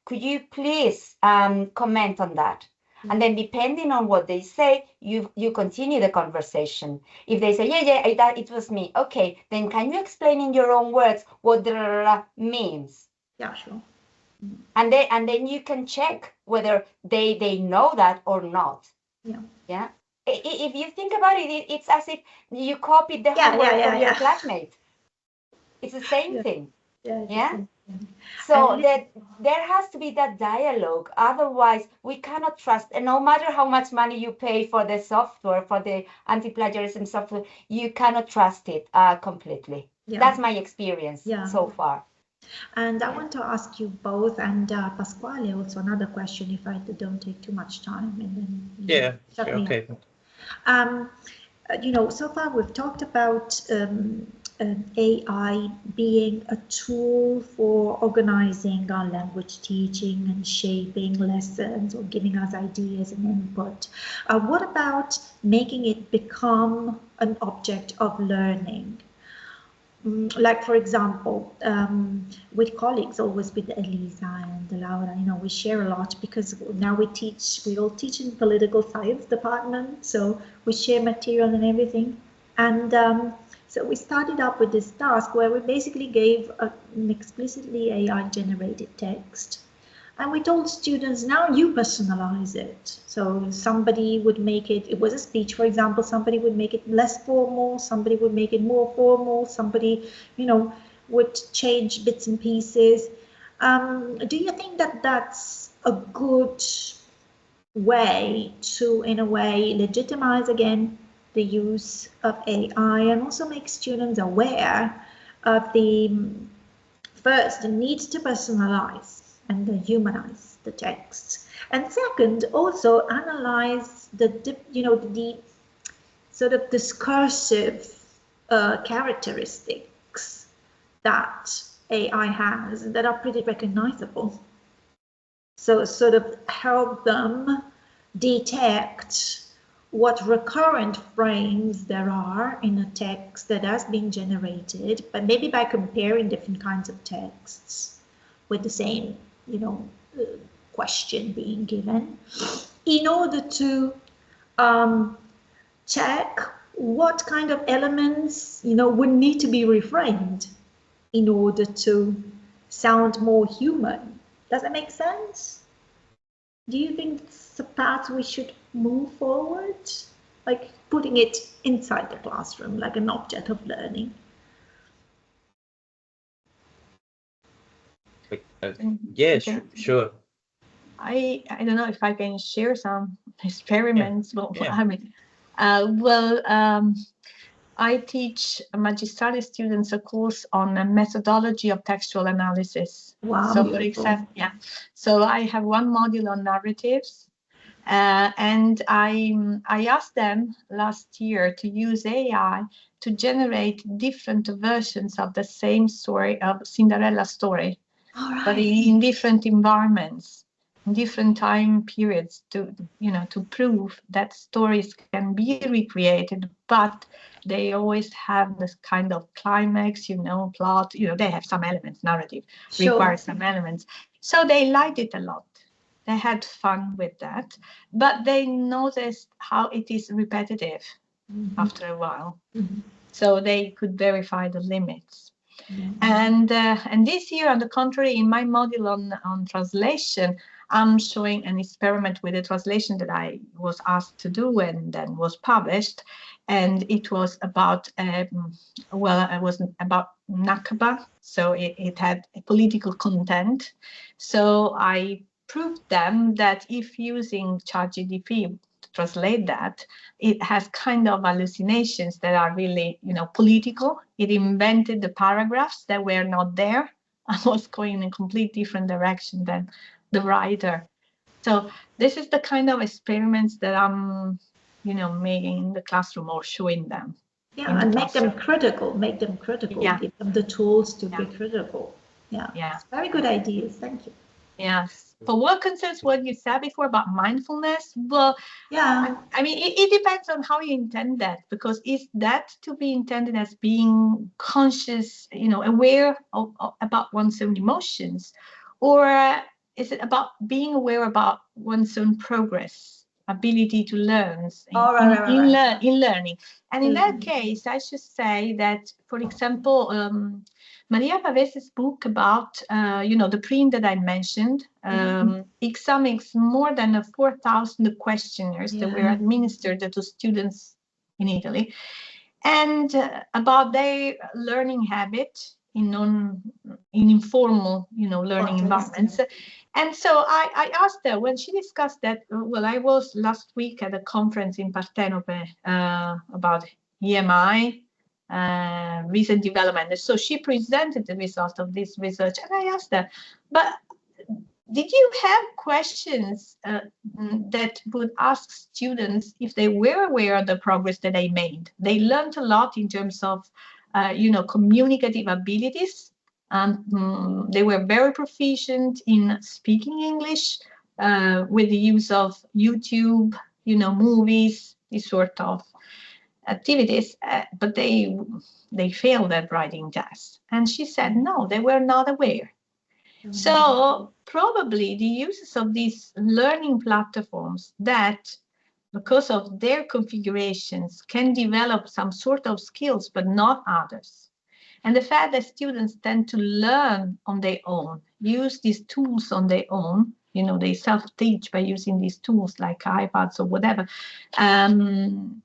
Could you please comment on that? And then depending on what they say, you continue the conversation. If they say, yeah, it was me. Okay, then can you explain in your own words what means? Yeah, sure. And then you can check whether they know that or not. Yeah. Yeah. If you think about it, it's as if you copied the homework from your classmate. It's the same thing. Yeah. So there has to be that dialogue. Otherwise, we cannot trust. And no matter how much money you pay for the software, for the anti-plagiarism software, you cannot trust it completely. Yeah. That's my experience so far. And I want to ask you both, and Pasquale, also another question, if I don't take too much time. And then okay. So far we've talked about AI being a tool for organizing our language teaching and shaping lessons or giving us ideas and input. What about making it become an object of learning? Like, for example, with colleagues, always with Elisa and Laura, we share a lot, because now we all teach in political science department, so we share material and everything. And so we started up with this task where we basically gave an explicitly AI generated text. And we told students, now you personalize it. So somebody would make it was a speech, for example, somebody would make it less formal, somebody would make it more formal, somebody, would change bits and pieces. Do you think that that's a good way to, in a way, legitimize again the use of AI, and also make students aware of the need to personalize and humanize the text, and second, also analyze the sort of discursive characteristics that AI has that are pretty recognizable. So sort of help them detect what recurrent frames there are in a text that has been generated, but maybe by comparing different kinds of texts with the same, question being given, in order to check what kind of elements, would need to be reframed in order to sound more human. Does that make sense? Do you think it's a path we should move forward? Like putting it inside the classroom, like an object of learning? Sure. I don't know if I can share some experiments. I teach magistrate students a course on a methodology of textual analysis. Wow, so for example, yeah. So I have one module on narratives, and I asked them last year to use AI to generate different versions of the same story, of Cinderella story, but in different environments, in different time periods, to prove that stories can be recreated, but they always have this kind of climax, plot, they have some elements, narrative requires some elements. So they liked it a lot. They had fun with that, but they noticed how it is repetitive after a while. So they could verify the limits. And this year, on the contrary, in my module on translation, I'm showing an experiment with a translation that I was asked to do and then was published. And it was about, it was about Nakba. So it had a political content. So I proved them that if using ChatGPT to translate that, it has kind of hallucinations that are really, political. It invented the paragraphs that were not there. I was going in a completely different direction than the writer. So this is the kind of experiments that I'm, making in the classroom or showing them. Yeah, and make them critical, Yeah. Give them the tools to be critical. Yeah. Very good ideas. Thank you. Yes. For what concerns what you said before about mindfulness, well, yeah, I mean, it depends on how you intend that, because is that to be intended as being conscious, aware about one's own emotions, or is it about being aware about one's own progress, ability to learn in learning? And in that case, I should say that, for example, Maria Paves's book about, the print that I mentioned, examines more than 4,000 questionnaires that were administered to students in Italy, and about their learning habit in informal, learning environments. And so I asked her, when she discussed that, I was last week at a conference in Partenope about EMI, recent development. And so she presented the result of this research, and I asked her, but did you have questions that would ask students if they were aware of the progress that they made? They learned a lot in terms of, communicative abilities. They were very proficient in speaking English with the use of YouTube, movies, this sort of activities, but they failed at writing tests. And she said, no, they were not aware. So probably the uses of these learning platforms that, because of their configurations, can develop some sort of skills, but not others. And the fact that students tend to learn on their own, use these tools on their own, they self-teach by using these tools like iPads or whatever. Even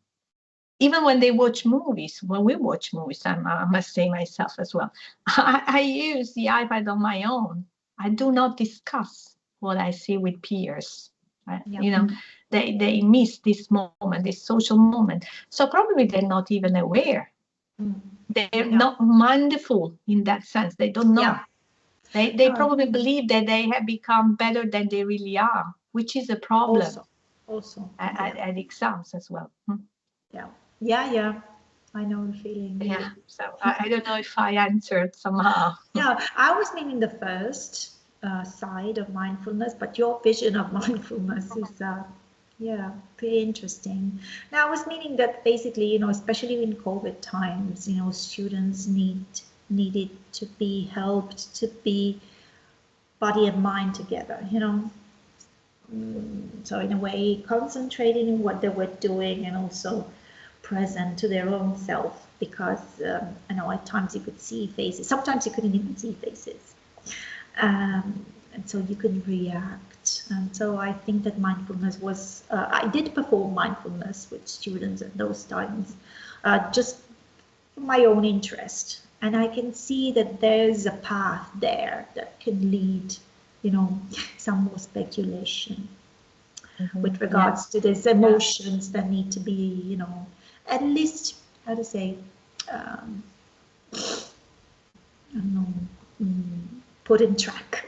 when they watch movies, when we watch movies, I must say myself as well, I use the iPad on my own. I do not discuss what I see with peers. Right? Yeah. They miss this moment, this social moment. So probably they're not even aware. They're not mindful in that sense. They don't know. Yeah. They probably believe that they have become better than they really are, which is a problem. Also at exams as well. Yeah. I know the feeling. Yeah. So I don't know if I answered somehow. No, I was meaning the first side of mindfulness, but your vision of mindfulness is, pretty interesting. Now, I was meaning that basically, especially in COVID times, students needed to be helped to be body and mind together, So in a way, concentrating on what they were doing and also present to their own self, because I know at times you could see faces, sometimes you couldn't even see faces, and so you couldn't react. And so I think that mindfulness was, I did perform mindfulness with students at those times, just for my own interest, and I can see that there's a path there that can lead, some more speculation with regards to these emotions that need to be, at least how to say, I don't know, put in track.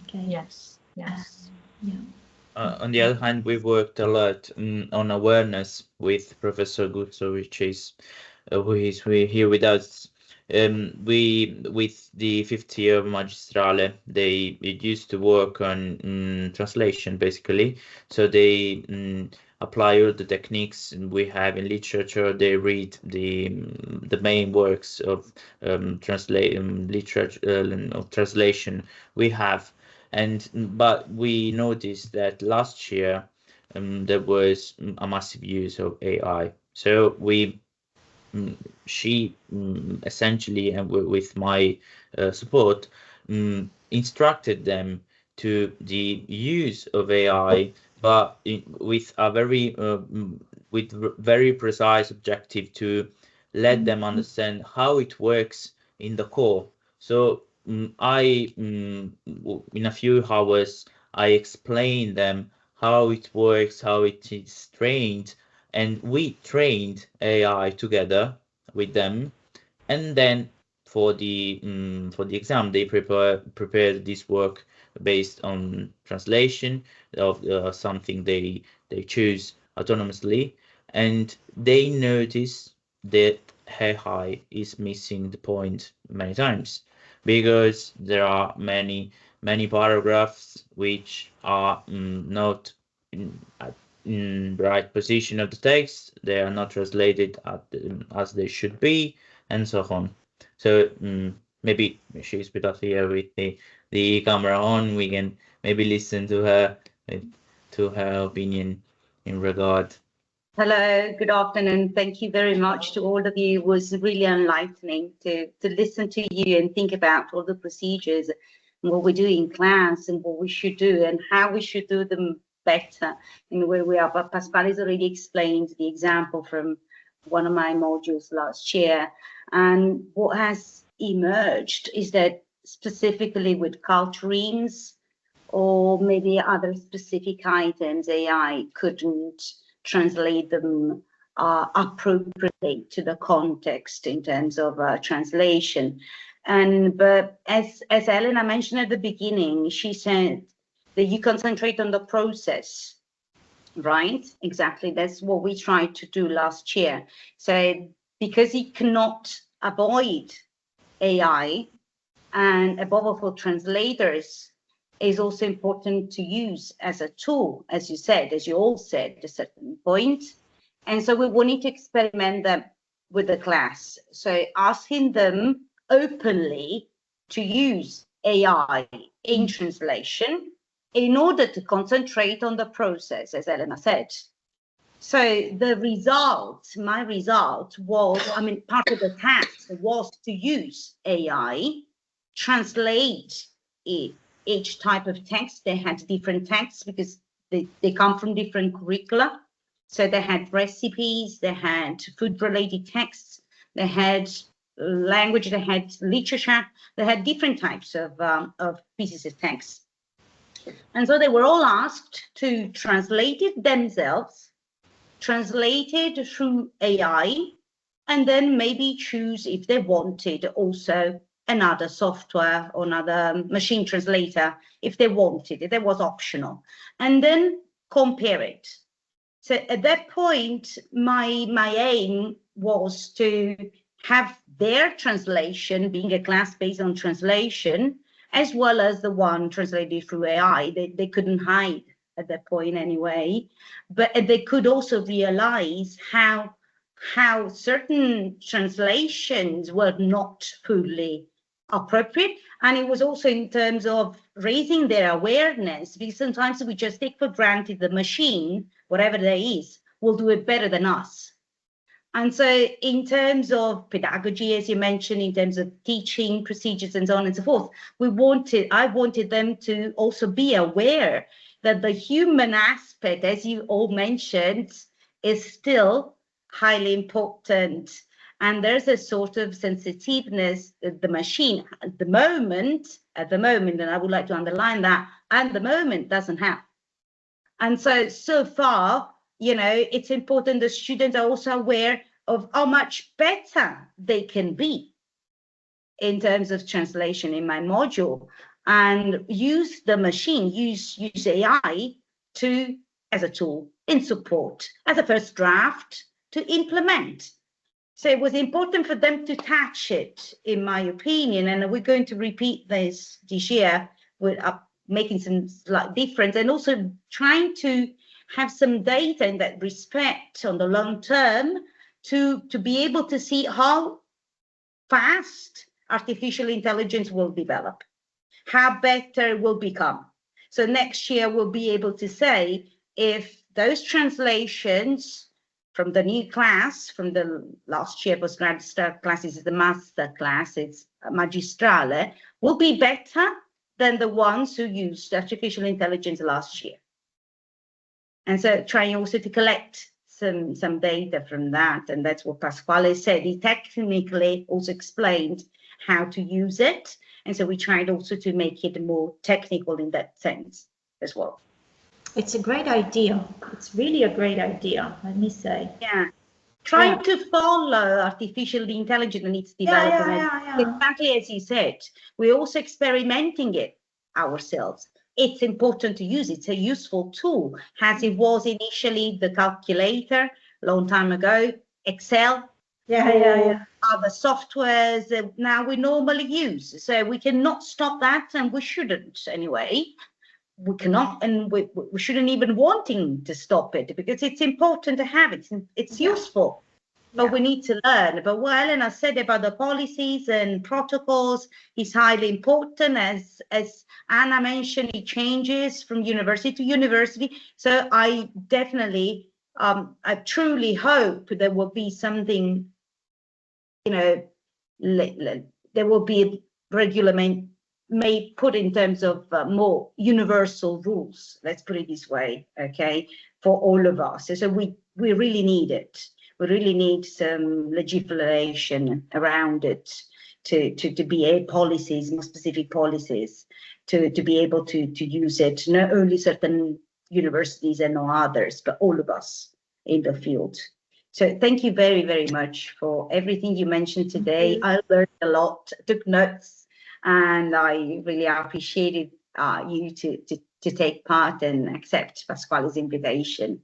Okay. Yes. Yes. Yeah. On the other hand, we've worked a lot on awareness with Professor Guzzo, which is who is here with us. We, with the 5th year of Magistrale, they used to work on translation, basically. So they apply all the techniques we have in literature. They read the main works of literature of translation we have. But we noticed that last year there was a massive use of AI. So she essentially, and with my support, instructed them to the use of AI, but with a very precise objective to let them understand how it works in the core. So in a few hours, I explained them how it works, how it is trained, and we trained AI together with them. And then for the exam, they prepared this work based on translation of something they choose autonomously, and they notice that AI is missing the point many times, because there are many paragraphs which are not in the right position of the text. They are not translated as they should be, and so on. So maybe she's with us here with the camera on. We can maybe listen to her opinion in regard. Hello, good afternoon. Thank you very much to all of you. It was really enlightening to listen to you and think about all the procedures and what we do in class and what we should do and how we should do them better in the way we are. But Pasquale has already explained the example from one of my modules last year. And what has emerged is that specifically with culturines or maybe other specific items, AI couldn't translate them appropriately to the context in terms of translation. But as Elena mentioned at the beginning, she said that you concentrate on the process, right? Exactly, that's what we tried to do last year. So because you cannot avoid AI, and above all for translators, is also important to use as a tool, as you said, as you all said, at a certain point. And so we wanted to experiment that with the class. So asking them openly to use AI in translation in order to concentrate on the process, as Elena said. So the result, my result was, part of the task was to use AI, translate each type of text. They had different texts because they come from different curricula. So they had recipes, they had food-related texts, they had language, they had literature, they had different types of pieces of text. And so they were all asked to translate it themselves, translate it through AI, and then maybe choose, if they wanted, also another software or another machine translator if they wanted it. That was optional. And then compare it. So at that point, my aim was to have their translation being a class based on translation, as well as the one translated through AI. They couldn't hide at that point anyway, but they could also realize how certain translations were not fully appropriate. And it was also in terms of raising their awareness, because sometimes we just take for granted the machine, whatever there is, will do it better than us. And so in terms of pedagogy, as you mentioned, in terms of teaching procedures and so on and so forth, I wanted them to also be aware that the human aspect, as you all mentioned, is still highly important. And there's a sort of sensitiveness that the machine at the moment, and I would like to underline that, at the moment doesn't have. And so far, it's important the students are also aware of how much better they can be in terms of translation in my module, and use the machine, use AI as a tool in support, as a first draft to implement. So it was important for them to touch it, in my opinion, and we're going to repeat this year with making some slight difference, and also trying to have some data in that respect on the long term to be able to see how fast artificial intelligence will develop, how better it will become. So next year we'll be able to say if those translations from the new class, from the last year postgraduate classes, the master class, it's magistrale, will be better than the ones who used artificial intelligence last year. And so trying also to collect some data from that, and that's what Pasquale said. He technically also explained how to use it, and so we tried also to make it more technical in that sense as well. It's a great idea. It's really a great idea, let me say. Yeah, trying to follow artificial intelligence and its development. Yeah. Exactly as you said, we're also experimenting it ourselves. It's important to use it. It's a useful tool, as it was initially the calculator a long time ago, Excel, other softwares that now we normally use. So we cannot stop that, and we shouldn't anyway. We cannot, and we shouldn't even wanting to stop it, because it's important to have it. It's useful. But we need to learn. But what Elena said about the policies and protocols is highly important. As Anna mentioned, it changes from university to university. So I definitely, I truly hope there will be something, there will be a regulation may put in terms of more universal rules. Let's put it this way, okay, for all of us. So we really need it. We really need some legislation around it to be policies, more specific policies, to be able to use it, not only certain universities and no others, but all of us in the field. So thank you very, very much for everything you mentioned today. I learned a lot, took notes, and I really appreciated you to take part and accept Pasquale's invitation.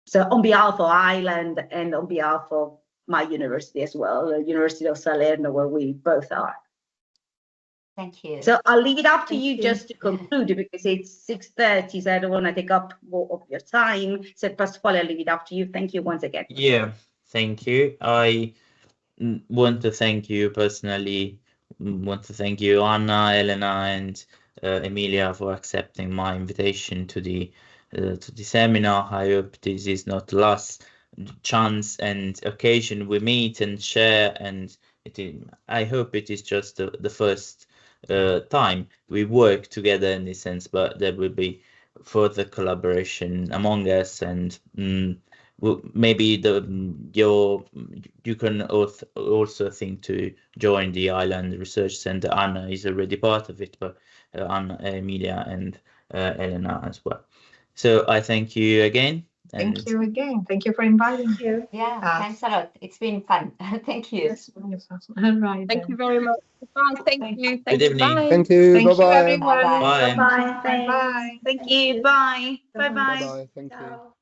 So on behalf of I-LanD and on behalf of my university as well, the University of Salerno, where we both are. Thank you. So I'll leave it up to you just to conclude, because it's 6:30, so I don't want to take up more of your time. So Pasquale, I'll leave it up to you. Thank you once again. Yeah, thank you. I want to thank you personally. Want to thank you, Anna, Elena, and Emilia, for accepting my invitation to the seminar. I hope this is not the last chance and occasion we meet and share, and I hope it is just the first time we work together in this sense, but there will be further collaboration among us, and maybe you can also think to join the I-LanD Research Center. Anna is already part of it, but Anna, Emilia, and Elena as well. So I thank you again. Thank you again. Thank you for inviting me. Yeah, thanks a lot. It's been fun. Thank you. Yes, all right. Thank you very much. Bye. Thank you. Good evening. Bye. Thank you. Thank you, Bye-bye. everyone. Bye. Bye. Bye. Thank you. Bye. Bye-bye. Bye-bye. Thank you. Ciao.